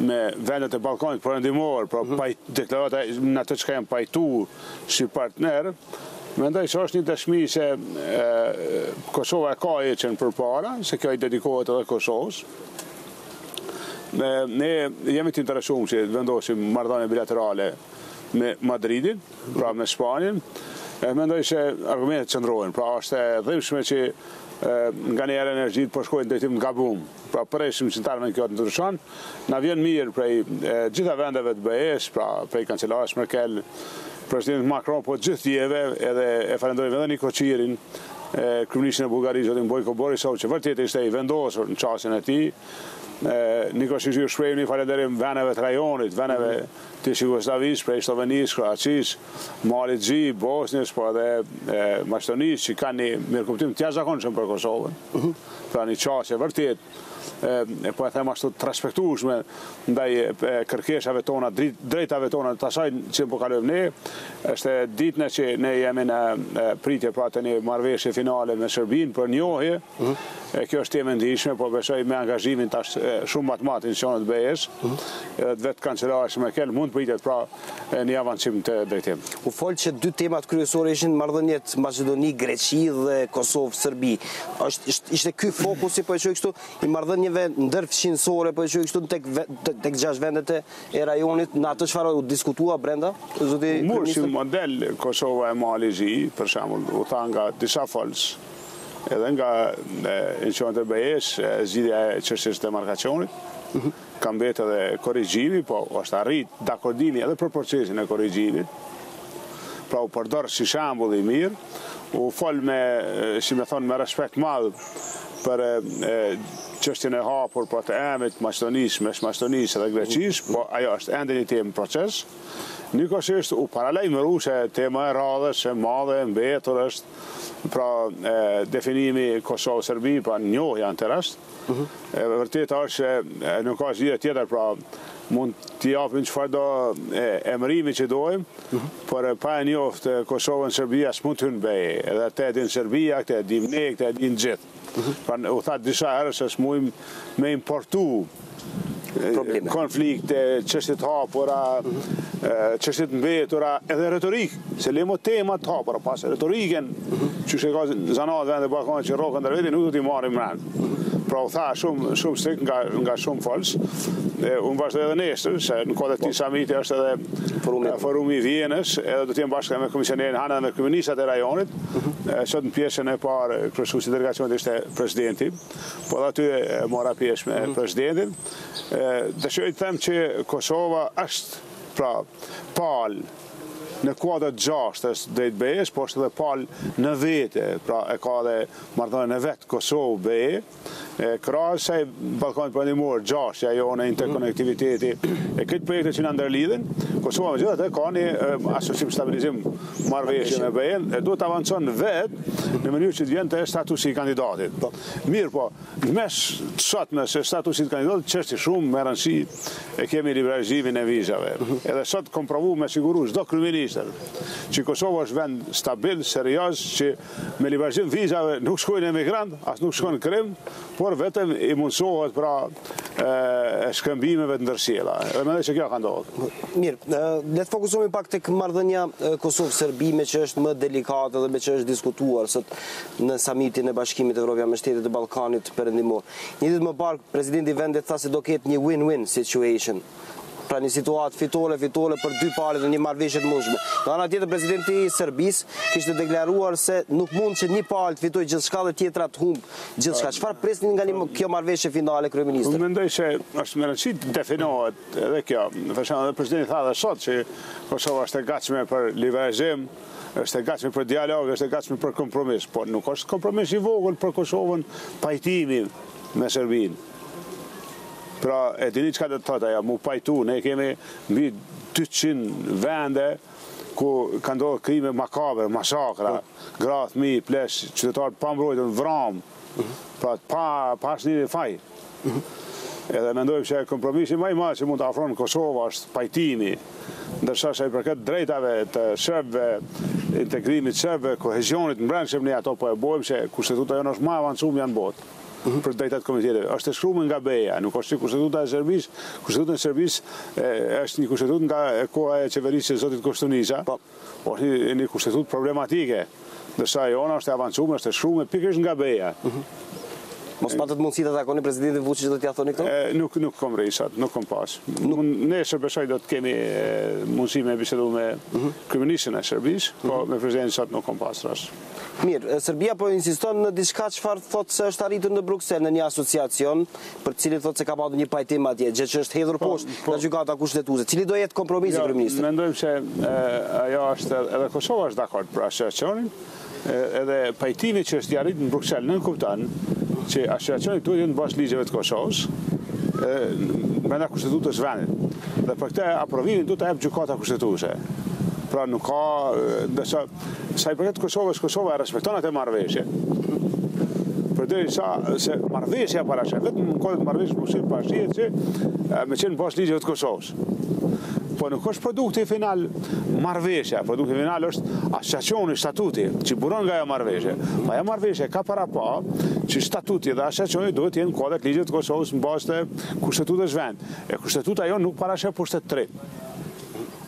me vendet e Ballkanit Perëndimor, pra deklarata në atë çka janë pajtuar si partner, mendoj se është një dëshmi se Kosova ka ecën përpara, se kjo i dedikohet edhe Kosovës. Ne jemi të interesuar që të vendosim marrëdhënie bilaterale me Madridin, pra me Spanjën. Mendoj se argumentet qëndrojnë, pra është e dhimbshme që nga një herë energjit po shkojnë drejtim nga bum. Pra përreshim qëntarëve në kjo të ndryshon, na vjen mirë prej gjitha vendeve të BE-s, pra prej kancelarës Merkel, presidenti Macron, po gjithë tjeve, edhe e falenderojmë edhe Niko Qirin, kryeministrin e Bullgarisë zotin Bojko Borisov, që vërtet ishte i vendosur në çastin e tij. Nikosisht ju shprehim një falënderim veneve të rajonit, veneve të Jugosllavisë, prej Slovenisë, Kroacisë, Malit Xhi, Bosnjës, po edhe Maqedonisë, që kanë një mirëkuptim të jashtëzakonshëm për Kosovën. Pra një çështje vërtet po e them ashtu të respektueshme ndaj kërkesave tona, drejtave tona të asaj që po kalojmë ne. Është ditën që ne jemi në pritje pra të një marrëveshje finale me Serbinë për njohje. Kjo është temë e ndihshme, po besoj me angazhimin tash shumë më të madh të institucioneve të BE-s, edhe vetë kancelari Merkel mund pritet pra një avancim të drejtim. U fol që dy temat kryesore ishin marrëdhëniet Maqedoni, Greqi dhe Kosovë, Serbi. Ishte ky fokusi po e quaj kështu i marrëdhënieve ndërfshinësore po e quaj kështu tek 6 vendet e rajonit, në atë çfarë u diskutua brenda zoti kryeminist? Si model Kosova e Mali Xhi, për shembull, u tha nga disa folës, edhe nga institucionet e BE-s, zgjidhja e çështjes së demarkacionit, ka mbetë edhe korrigjimi, po është arrit dakordimi edhe për procesin e korrigjimit. Pra u përdor si shembull i mirë, u fol me, si më thon, me respekt madh për çështjen e hapur për të emrit Maqedonisë, mes Maqedonisë dhe Greqisë, po ajo është ende një temë proces. Nikosisht u paralajmëru se tema e radhës, e madhe, mbetur është pra definimi Kosovë-Serbi, pra njohja në të rast. Vërtet është që nuk ka asgjë tjetër, pra mund t'i japim çfarëdo emërimi që dojmë, por pa e njohtë Kosovën, Serbia s'mund të hynë BE. Edhe te e din Serbia, te e dim ne, te e din gjithë. Pra u tha disa herë se s'mujmë me importu konflikte, çështje të hapura, çështje të mbetura, edhe retorik, se lemo tema të hapura, pas retoriken, që ka zanat vende Ballkanit që rrokën ndër veti, nuk do t'i marrim mend. Pra u tha shumë strikt nga shumë folës. Unë vazhdoj edhe nesër, se në kohë të këtij samiti është edhe forumi i Vienës, edhe do të jem bashkë me komisionerin Hanë dhe me kryeministat e rajonit. Sot në pjesën e parë kryesuesi i delegacionit ishte presidenti, po edhe aty mora pjesë me presidentin. Dëshiroj të them që Kosova është pra palë në kuadrat 6 drejt BE-s, po është edhe palë në vete, pra e ka dhe marrëdhënien e vet Kosovë-BE, krahas asaj Ballkanit Perëndimor, 6 ajo në interkonektiviteti e këtë projekte që na ndërlidhen. Kosova megjithatë ka një asociim stabilizim marrëveshje me BE-n, e duhet të avancon vetë në mënyrë që të vjen të statusi i kandidatit. Mirë, po në mes të sotme se statusi i kandidatit çështje shumë me rëndësi e kemi liberalizimin e vizave. Edhe sot kom provu me siguru çdo kryeminist që Kosova është vend stabil, serioz, që me liberalizim vizave nuk shkojnë emigrant, as nuk shkojnë Krim, por vetëm i mundsohet pra shkëmbimeve të ndërsjella. Dhe mendoj se kjo ka ndodhur. Mirë, le të fokusohemi pak tek marrëdhënia Kosovë-Serbi, me që është më delikate dhe me që është diskutuar sot në samitin e Bashkimit Evropian me shtetet e Ballkanit Perëndimor. Një ditë më parë presidenti i vendit tha se do ketë një win-win situation. Pra një situatë fitore për dy palët dhe një marrëveshje të mundshme. Nga ana tjetër presidenti i Serbisë kishte deklaruar se nuk mund që një palë të fitojë gjithçka dhe tjetra të humbë gjithçka. Çfarë presni nga kjo marrëveshje finale, kryeministër? Unë mendoj se është me rëndësi të definohet edhe kjo. Për shembull, edhe presidenti tha edhe sot që Kosova është e gatshme për liberalizim, është e gatshme për dialog, është e gatshme për kompromis, por nuk është kompromis i vogël për Kosovën pajtimi me Serbinë. Pra, e dini çka do të thotë ajo, mu pajtu, ne kemi mbi 200 vende ku ka ndodhur krime makabre, masakra, gra, fëmijë, plesh, qytetarë pa mbrojtur, vramë, pra pa asnjë faj. Edhe mendojmë se kompromisi më i madh që mund të afron Kosova është pajtimi, ndërsa sa i përket drejtave të serbëve, integrimit serbëve, kohezionit brendshëm ne ato po e bojmë se kushtetuta jonë është më e avancuar në botë. Për drejtat komunitetet. Është e shkruar nga BE-ja, nuk është si kushtetuta e Serbisë. Kushtetuta e Serbisë është një kushtetutë nga koha e qeverisë së zotit Koštunica, po është një kushtetutë problematike. Ndërsa jona është e avancuar, është e shkruar pikërisht nga BE-ja. Mos patët mundësi të takoni presidentin Vučić do t'ia thoni këto? Nuk kom rrisat, nuk kom pas. Nesër besoj do të kemi mundësi me bisedu me kryeministrin e Serbisë, po me presidentin sot nuk kom pas rast. Mirë, Serbia po insiston në diçka çfarë thotë se është arritur në Bruksel në një asociacion, për cilin thotë se ka pasur një pajtim atje, gjë që është hedhur poshtë nga gjykata kushtetuese. Cili do jetë kompromisi, kryeministër? Mendojmë se ajo është edhe Kosova është dakord për asociacionin. edhe pajtimi që është arrit në Bruxelles nën kupton që asociacionet këtu janë bash ligjeve të Kosovës, brenda kushtetutës së vendit. Dhe për këtë aprovimin duhet ta jap gjykata kushtetuese. Pra nuk ka, sa i përket Kosovës, Kosova respekton atë marrëveshje. Përderisa se marrëveshja parashë, vetëm në kodit marrëveshje pushet parashihet që me qenë bash ligjeve të Kosovës. Po nuk është produkti final marrëveshja, produkti final është asociacioni, statuti, që buron nga ajo marrëveshje. Pa ajo marrëveshje ka para pa që statuti dhe asociacioni duhet të jenë kodet ligjet të Kosovës në bazë të kushtetutës vend. E kushtetuta jo nuk parashë pushtet të tretë.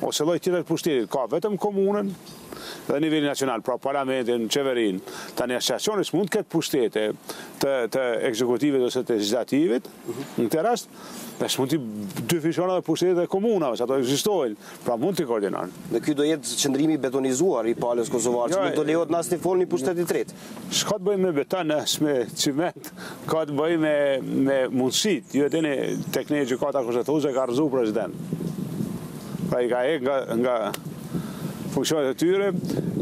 Ose lloj tjetër pushtetit, ka vetëm komunën dhe nivelin nacional, pra parlamentin, qeverin. Tani asociacioni s'mund të ketë pushtete të ekzekutivit ose të legislativit, në këtë rast, dhe s'mund të dyfishon edhe pushtetet e komunave, se ato ekzistojnë, pra mund të koordinon. Dhe ky do jetë qëndrimi betonizuar i palës kosovar, që nuk do lejohet në asnjë formë pushtetit të tretë. S'ka të bëjë me beton, as me ciment, ka të bëjë me mundësit. Jo dini tek ne gjykata kushtetuese ka rrezu president. Pra i ka nga funksionet e tyre,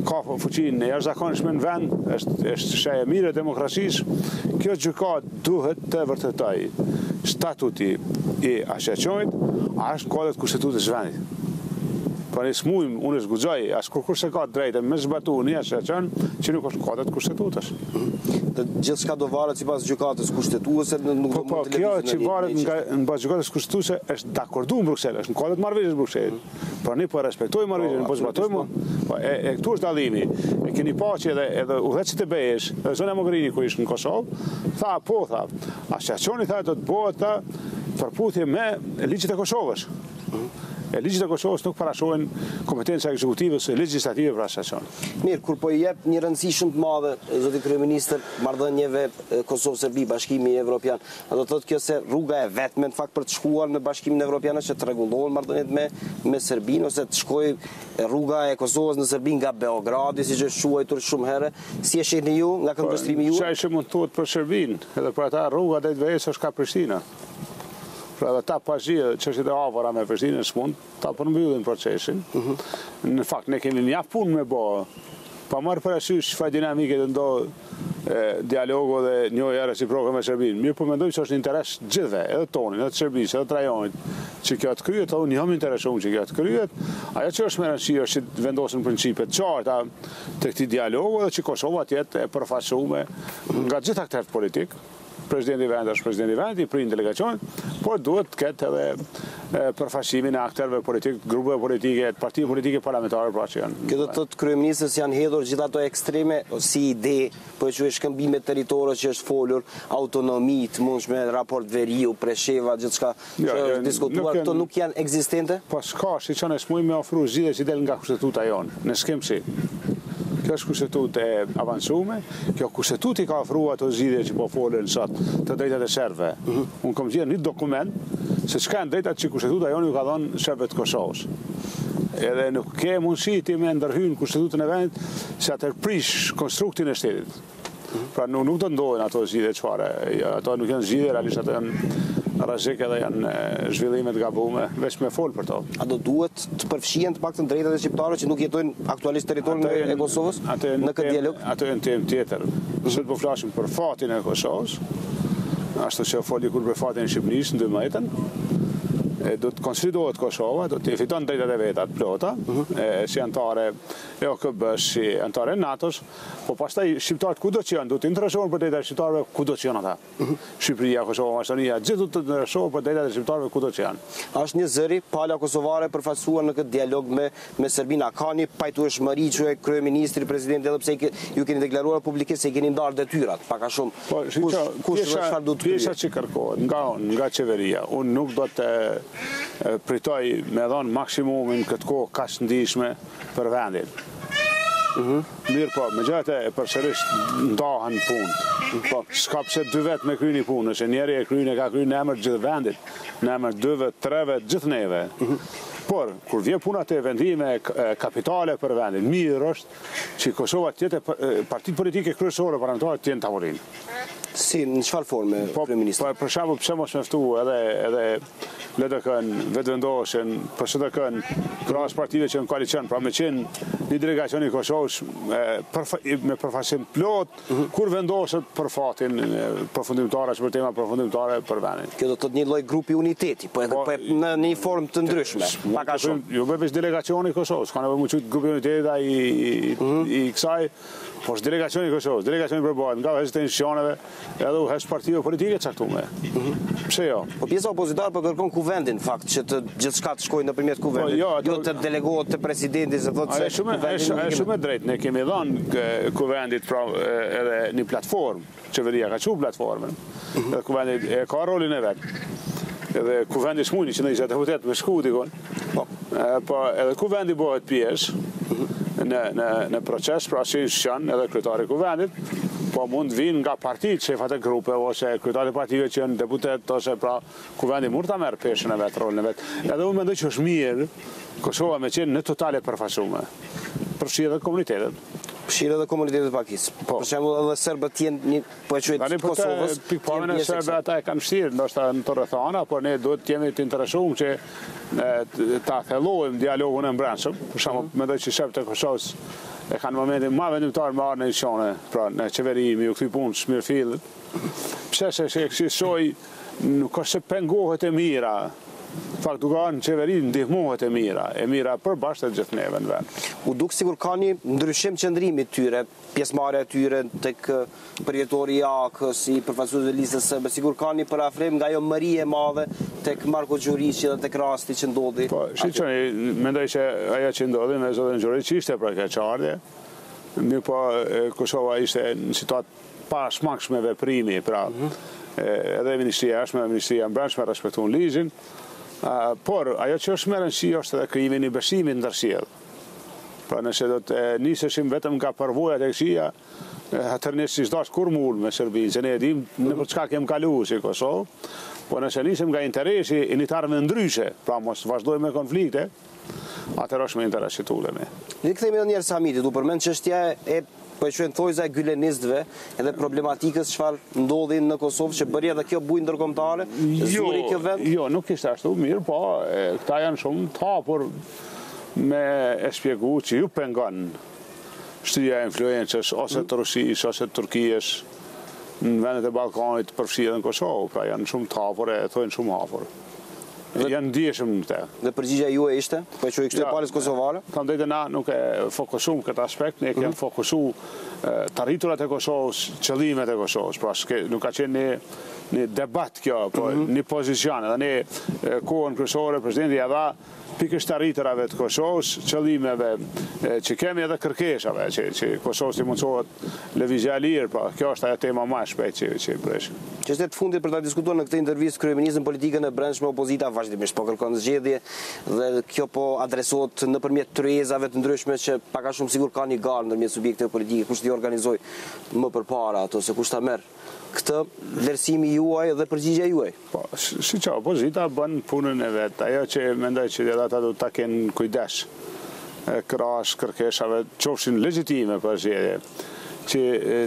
ka fuqinë e jashtëzakonshme në vend, është shaj e mirë e demokracisë. Kjo gjykatë duhet të vërtetojë statuti i asociacionit, a është në kodet kushtetutës së vendit. Pra ne s'mujmë, unë s'guxoj, as kur se ka drejtë me zbatu një asociacion që nuk është në kodet kushtetutës. Dhe gjithçka do varet sipas gjykatës kushtetuese, nuk do mund të kjo që varet në bazë gjykatës kushtetuese është dakorduar në Bruksel, është në kodet marrëveshjes Brukselit. Pra ne po respektojmë marrëveshjen, po zbatojmë. Po e këtu është dallimi. E keni pa që edhe udhëheqësit e BE-s, edhe zona Mogherini ku ishte në Kosovë, tha, asociacioni tha do të bëhet përputhje me ligjet e Kosovës. E ligjet e Kosovës nuk parashohen kompetenca ekzekutive ose legislative për asociacion. Mirë, kur po i jep një rëndësi shumë të madhe, zoti kryeministër, marrëdhënieve Kosovë-Serbi, Bashkimi Evropian, a do të thotë kjo se rruga e vetme në fakt për të shkuar në Bashkimin Evropian është që të rregullohen marrëdhëniet me Serbinë ose të shkojë rruga e Kosovës në Serbi nga Beogradi, siç është quajtur shumë herë. Si e shihni ju nga këndvështrimi juaj? Çfarë që mund të thuhet për Serbinë, edhe për ata rruga drejt VS është ka Prishtina. Pra dhe ta pazhije çështjet e avara me Prishtinën s'mund ta përmbyllin procesin. Në fakt ne kemi mjaft punë me bë. Pa marrë parasysh çfarë dinamike do ndodh dialogu dhe njëjë reciproke me Serbinë. Mirë, po mendoj se është në interes gjithëve, edhe tonin, edhe të Serbisë, edhe të rajonit, që kjo të kryhet, unë jam interesuar që kjo të kryhet. Ajo që është më rëndësishme është që vendosen principe të qarta të këtij dialogu dhe që Kosova të jetë e përfaqësuar nga gjithë aktorët politikë. Presidenti i vendit është presidenti i vendit, i prind delegacionin, por duhet të ketë edhe përfaqësimin e aktorëve politikë, grupeve politike, partive politike parlamentare pra që janë. Kjo do të thotë kryeministës janë hedhur gjithë ato ekstreme si ide, po e quaj shkëmbime territore që është folur, autonomi të mundshme, raport Veriu, Presheva, gjithçka që është diskutuar, këto nuk janë ekzistente? Po s'ka, siç ne s'mujmë me ofru zgjidhje që del nga kushtetuta jonë, ne s'kem si. Kjo është kushtetutë e avancume, kjo kushtetuti ka ofruar ato zgjidhje që po folen sot të drejtat e serbëve. Unë kam gjetur një dokument se çka janë drejtat që kushtetuta jonë ju ka dhënë serbëve të Kosovës. Edhe nuk ke mundësi ti me ndërhyn kushtetutën e vendit se atë prish konstruktin e shtetit. Pra nuk do ndohen ato zgjidhje çfarë, ato nuk janë zgjidhje, realisht ato janë rrezike dhe janë zhvillime të gabuara, veç me fol për to. A do duhet të përfshihen të paktën drejtat e shqiptarëve që nuk jetojnë aktualisht territorin e Kosovës në këtë dialog? Ato janë temë tjetër. Nëse po flasim për fatin e Kosovës, ashtu që foli kur për fatin e Shqipërisë në 12-ën, do të konsolidohet Kosova, do të fiton drejtat e veta të plota, si anëtare e OKB-s, si anëtare e NATO-s, po pastaj shqiptarët kudo që janë, do të interesohen për drejtat e shqiptarëve kudo që janë ata. Shqipëria, Kosova, Maqedonia, gjithë do të interesohen për drejtat e shqiptarëve kudo që janë. Është një zëri pala kosovare përfaqësuar në këtë dialog me Serbinë. Ka një pajtueshmëri që kryeministri, presidenti, edhe pse ju keni deklaruar publikisht se keni ndarë detyrat, pak a shumë. Kush çfarë do të kryej? Pjesa që kërkohet nga qeveria, unë nuk do të pritoj me dhënë maksimumin këtë kohë kaq ndihshme për vendin. Mirë po, megjithatë përsërisht ndahen punë. Po, s'ka pse 2 vet me kryeni punën, se njëri e kryen e ka kryer në emër të gjithë vendit, në emër 2-ve, 3-ve, gjithë neve. Por, kur vjen puna te vendime kapitale për vendin, mirë është që Kosova të jetë partitë politike kryesore parlamentare të jenë tavolinë. Si, në çfarë forme, kryeministri? Për shembull, pse mos me ftu edhe le të kënë vetëvendosjen, për çdo kënë krahas partive që në koalicion, pra me qenë një delegacion i Kosovës me përfaqësim plot, kur vendoset për fatin përfundimtare, për tema përfundimtare për vendin. Kjo do të thotë një lloj grupi uniteti, po në një formë të ndryshme, pak a shumë. Jo vetë delegacioni i Kosovës, ka nevojë të grupi uniteti i kësaj, po është delegacioni i Kosovës, delegacioni përbohet nga hesë të institucioneve, edhe hesë partive politike caktuar. Pse jo? Po pjesa opozitare po kërkon kuvendin, fakt, që të gjithçka të shkojë nëpërmjet kuvendit. Jo të delegohet te presidenti se thotë se është shumë e drejtë. Ne kemi dhënë kuvendit pra edhe një platformë, qeveria ka çu platformën. Edhe kuvendi ka rolin e vet. Edhe kuvendi smuni që ne ishte deputet me shku dikon. Po edhe kuvendi bëhet pjesë në proces, pra si janë edhe kryetari i kuvendit, po mund vinë nga partitë, shefat e grupe, ose kryetari i partive që janë deputet, ose pra kuvendi mund ta merr peshën e vet, rolin e vet. Edhe unë mendoj që është mirë Kosova me qenë në totale përfaqësuar. Përfshirë edhe komunitetet. Përfshirë edhe komunitetet pakisë. Për shembull edhe serbët janë po e quajnë Kosovës. Pikpamjen e serbëve ata e kanë vështirë, ndoshta në të rrethana, por ne duhet të jemi të interesuar që ta thellojmë dialogun e brendshëm. Për shembull, mendoj që serbët e Kosovës e kanë momentin më vendimtar me ardhën e qone, pra në qeveri me u kthy punës mirë fillit. Pse se shoj nuk është se pengohet e mira. Fakt duke në qeveri ndihmohet e mira përbashkët e gjithë neve në vend. U duk sigur ka një ndryshim qëndrimi tyre, pjesëmarrja e tyre tek përjetori i AK-s, i përfaqësues të listës sërbe, sigur ka një parafrim nga ajo mëri e madhe tek Marko Gjuriqi dhe tek rasti që ndodhi. Po, shiqoni, mendoj që ajo që ndodhi me zotin Gjuriqi ishte për keqardhje. Mirë po Kosova ishte në situatë pa shmakshme veprimi, pra edhe Ministria e Jashtme, Ministria e Brendshme respektuan ligjin. Por, ajo që është më e rëndësishme është edhe krijimi i besimit ndër sjellë. Pra nëse do të niseshim vetëm nga përvojat e këqija, atëherë ne si s'dash kur mul me Serbinë, se ne e dim në për çka kem kaluar si Kosovë, po nëse nisim nga interesi unitarëve ndryshe, pra mos vazhdojmë me konflikte, atëherë është më interes që tulemi. Ne kthehemi edhe një herë samitit, u përmend çështja e po e quajnë thojza e gylenistëve edhe problematikës çfarë ndodhi në Kosovë që bëri edhe kjo bujë ndërkombëtare, zuri kjo vend? Jo, nuk ishte ashtu mirë, po këta janë shumë të hapur me e shpjegu që ju pengon shtria e influencës ose të Rusisë ose të Turqisë në vendet e Ballkanit përfshirë në Kosovë, pra janë shumë të hapur e thojnë shumë hapur. Janë ndjeshëm në te. Dhe përgjigja juaj ishte? Po e quaj kështu palës kosovare? Kam dhejtë na nuk e fokusum këtë aspekt, ne kemë fokusu të rriturat e Kosovës, qëllimet e Kosovës, pra nuk ka qenë një debat kjo, po një pozicion, edhe ne kohën kryesore, presidenti ja dha pikërisht të rritërave të Kosovës, qëllimeve që kemi edhe kërkeshave, që Kosovës të mundsohet lëvizja lirë, pra kjo është ajo tema më e shpejtë që preshim. Çështja e fundit për ta diskutuar në këtë intervistë, kryeministri politikën e brendshme opozita vazhdimisht po kërkon zgjedhje dhe kjo po adresohet nëpërmjet tryezave të ndryshme që pak a shumë sigur ka një garë ndërmjet subjekteve politike, kush t'i organizoj më përpara ato se kush ta merr këtë vlerësimi juaj dhe përgjigjja juaj. Po, siç opozita bën punën e vet, ajo që mendoj që ata do ta kenë kujdes krahas kërkesave qofshin legjitime për zgjedhje, që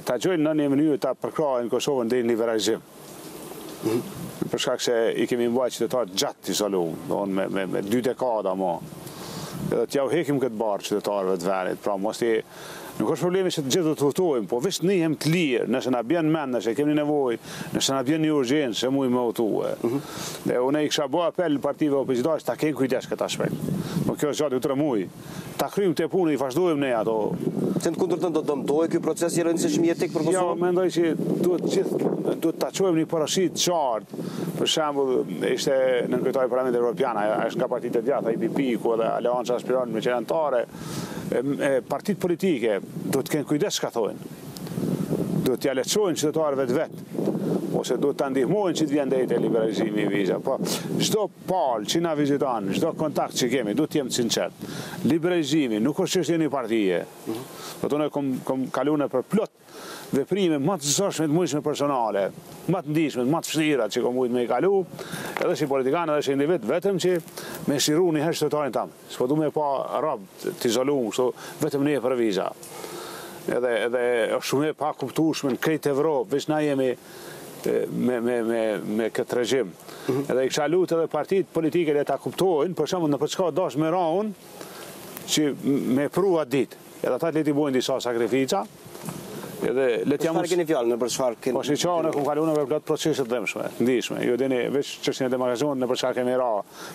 ta gjojnë në një mënyrë ta përkrahin Kosovën deri në liberalizim. Për shkak se i kemi mbajtur qytetarët gjatë izoluar, me 2 dekada më. Edhe t'ja u hekim këtë barë qytetarëve të vendit, pra mos ti nuk është problemi që të gjithë do të hutojmë, po veç nihem të lirë, nëse na bjen mend, nëse kemi nevojë, nëse na bjen një urgjencë, se mujmë me hutue. Dhe unë i kisha bë apel partive opozitare ta kenë kujdes këtë aspekt. Po kjo është gjatë 3 muaj. Ta kryjmë të punë, i vazhdojmë ne ato. Se në kundërtën do dëmtojë ky proces i rëndësishëm jetik për Kosovën? Jo, mendoj që duhet ta çojmë një parashit të qartë. Për shembull, ishte në kryetari Parlamentit Evropian, është nga partitë e djata, IPP-ku dhe Aleanca Aspirant me qenantare, partitë politike duhet të kenë kujdes çka thonë. Duhet t'ja leçojnë qytetarëve të vet, ose duhet ta ndihmojnë që të vjen deri te liberalizimi i viza. Po çdo palë që na viziton, çdo kontakt që kemi, duhet të jemi sinqert. Liberalizimi nuk është çështje një partie. Do të thonë kom kaluar për plot veprime më të zgjashme të mundshme personale, më të ndihshme, më të vështira që kom mujt me i kalu, edhe si politikan edhe si individ, vetëm që me shiru një herë qytetarin tam. S'po du me pa rob të izoluar, kështu vetëm ne për viza. edhe është shumë e pa kuptueshme në krejt Evropë, veç na jemi me këtë regjim. Edhe i kisha lutë edhe partitë politike le ta kuptojnë, për shembull në për çka dash me raun që me pru atë ditë. Edhe ata le t'i bojnë disa sakrifica. Edhe le t'jam. Çfarë keni fjalën për çfarë keni? Po shiqone ku kaluan për plot procese të dëmshme, ndihshme. Ju dini veç çështjen e demarkacionit në për çka kemi ra.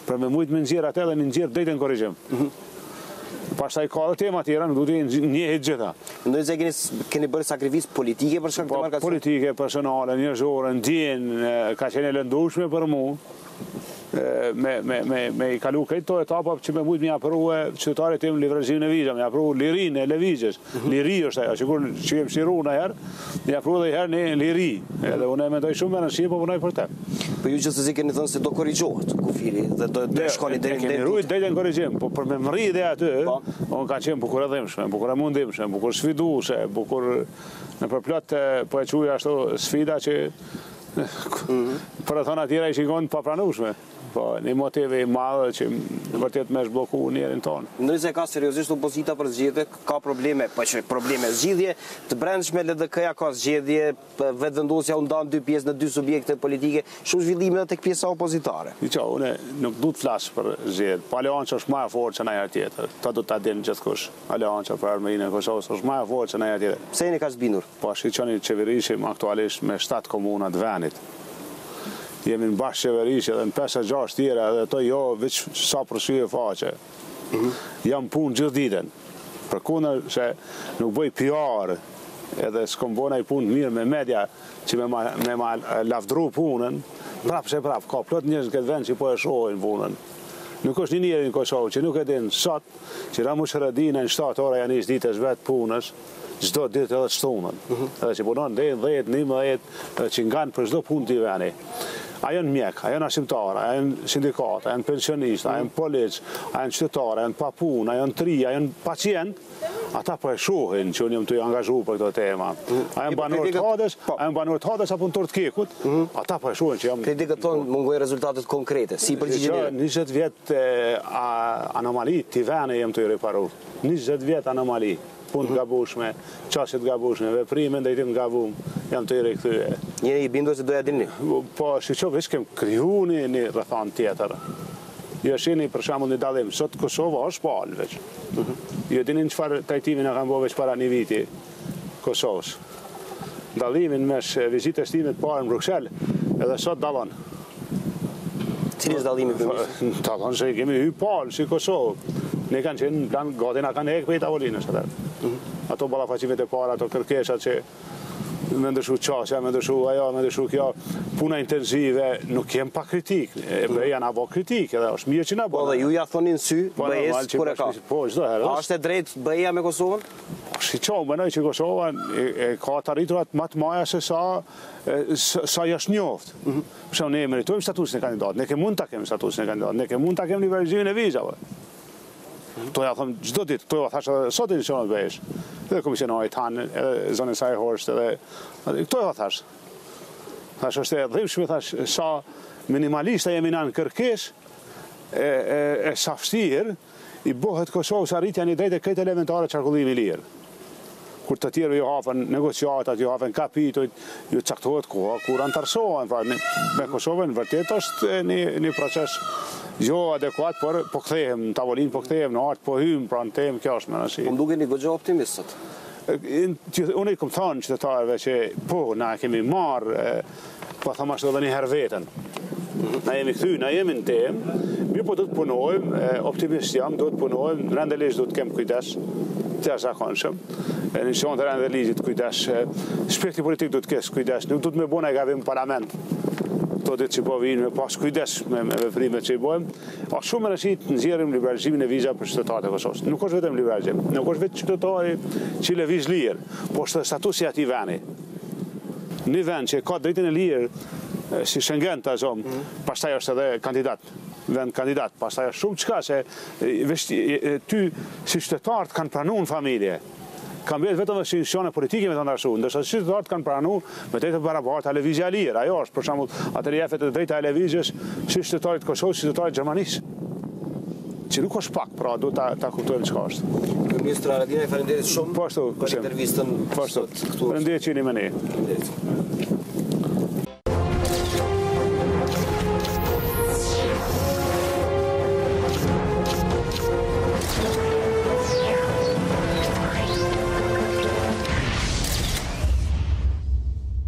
Për me mujt me nxjerr atë edhe me nxjerr drejtën në korrigjim. Pastaj ka edhe tema tjera, nuk duhet të njehet gjitha. Mendoj se keni bërë sakrificë politike për shkak të demarkacionit? Politike, personale, njerëzore, ndjen, ka qenë e lëndueshme për mua. Me i kalu këtë to etapa që me mujtë me apërue qytetarit tim livrazimin e vizave, me apërue lirin e levizjes. Liri është ajo, që kemë shiru në herë, me apërue dhe i herë në liri. Edhe unë e mendoj shumë me nënësi, po punoj për te. Po ju gjithsesi keni thënë se do korrigjohet kufiri dhe do shkoni deri në kemi rujt deri në korrigjim, po për me mëri dhe aty, unë ka qenë bukur e dhimshme, bukur e mundimshme, bukur sfiduese, bukur në përplot po e quja ashtu sfida që për e thonë atjera i shikon pa pranueshme. Po, një motiv i madhe që vërtet me shbloku njerin tonë. Mendoj se ka seriozisht opozita për zgjedhje, ka probleme, po që probleme zgjidhje të brendshme LDK-ja ka zgjedhje, vetëvendosja u ndan dy pjesë në dy subjekte politike, shumë zhvillime tek pjesa opozitare. Unë nuk du të flas për zgjedhje, po aleanca është më e fortë se ndonjëherë tjetër. Ta do ta dinë gjithkush. Aleanca për Armërinë e Kosovës është më e fortë se ndonjëherë tjetër. Pse jeni kaq zbindur? Po shiqoni qeverishim aktualisht me 7 komuna të vendit. Jemi në bashkë qeverishe dhe në 5-6 tjera edhe to jo veç sa përshyje faqe. Jam punë gjithë ditën. Për kundër se nuk bëj PR edhe s'kom bona i punë mirë me media që me ma lavdru punën, prapë se prapë, ka plot njërës në këtë vend që po e shohin punën. Nuk është një njëri në Kosovë që nuk e din sot që Ramush Haradinaj në 7 ora janë ishtë ditës vetë punës, çdo ditë edhe shtunën. Edhe që punon 10, 11, që nganë për çdo punë t'i veni. A janë mjek, a janë arsimtar, a janë sindikat, a janë pensionist, a janë polic, a janë qytetar, a janë pa punë, a janë tri, a janë pacient, ata po e shohin që unë jam të angazhu për këto tema. A janë banor të hades apo në tort kekut, ata po e shohin që jam... Kritikët tonë mungojnë rezultatet konkrete, si përgjigjeni? 20 vjet anomali t'i vene jem të i reparu. 20 vjet anomali. Punë gabushme, qasjet gabushme, veprime ndajtim gabum, jam të i rikthye. Jeni i bindur se doja dilni? Po, shqo, veç kem kriju një rëthan tjetër. Jo shini për shembull një dallim, sot Kosova është palë veç. Jo dini në çfarë trajtimin e kanë bërë veç para një viti Kosovës. Dallimin mes vizitës time të parë në Bruxelles, edhe sot dallon. Cili është dallimi për dallon se kemi hy palë si Kosovë. Ne kanë qenë në plan gati na kanë hekë për i tavolinës atër. Ato ballafaqimet e para, ato kërkeshat që me ndëshu qasja, me ndëshu ajo, me ndëshu kjo, puna intensive, nuk jem pa kritik. Bëja na bo kritik, edhe është mirë që na bo. Po dhe ju ja thonin sy, bëjes, kur e ka? Po, çdo herë. A është e drejtë bëja me Kosovën? Shiqo, mënoj që Kosova ka të arriturat më të maja se sa jashtë njoftë. Për shembull, ne meritojmë statusin e kandidat, ne ke mund ta kemi statusin e kandidat, ne ke mund ta kemi liberalizimin e vizave. To ja thëmë gjdo ditë, to ja thashë edhe sot edicionat bëhesh, edhe komisionari tanë, edhe zonën saj Horst, edhe këto ja thashë. Thashë është e dhimshme, thashë sa minimalista jemi na në kërkesh e safstirë, i bëhet Kosovës arritja një drejtë e këtë elementare qarkullimi lirë. Kur të tjerë ju hafen negociatat, ju hafen kapitujt, ju caktohet koha, kur antarsohen. Me Kosovën vërtet është një proces jo adekuat, por po kthehem në tavolinë, po kthehem në art, po hym pra në temë, kjo është më nësi. Po mduke një gëgjo optimistët? Unë i këmë thonë qytetarëve që po, na kemi marë, po thëmë ashtë edhe një herë vetën. Na jemi këthy, na jemi në temë, mi po do të punojmë, optimist jam, do të punojmë, rendelisht do të kemë kujdes, të jashtëzakonshëm. Në qënë të rendeligjit kujdes, shpekti politik do të kesë kujdes, nuk do të me bona e gavim parlament. To ditë që po vinë me pas kujdes me veprimet që i bojmë, a shumë në rëshit nëzjerim liberalizimin e viza për qytetarët e Kosovës. Nuk është vetëm liberalizim, nuk është vetë qytetari që leviz lirë, po është statusi ati veni. Një vend që ka drejtin e lirë, si Schengen të zomë, pastaj është edhe kandidat, vend kandidat, pastaj është shumë qka se ty si qytetarët kanë pranu në familje, kanë bërë vetëm institucione politike me të ndërsu, ndërsa qytetarët kanë pranu me drejtë barabartë a lëvizja lirë. Ajo është, për shembull, atë rjefet e drejta e lëvizjes si qytetarit Kosovës, si qytetarit Gjermanisë. që nuk është pak, pra do ta kuptojmë çka është. Ministra Haradinaj, faleminderit shumë për intervistën. Faleminderit që jeni me ne.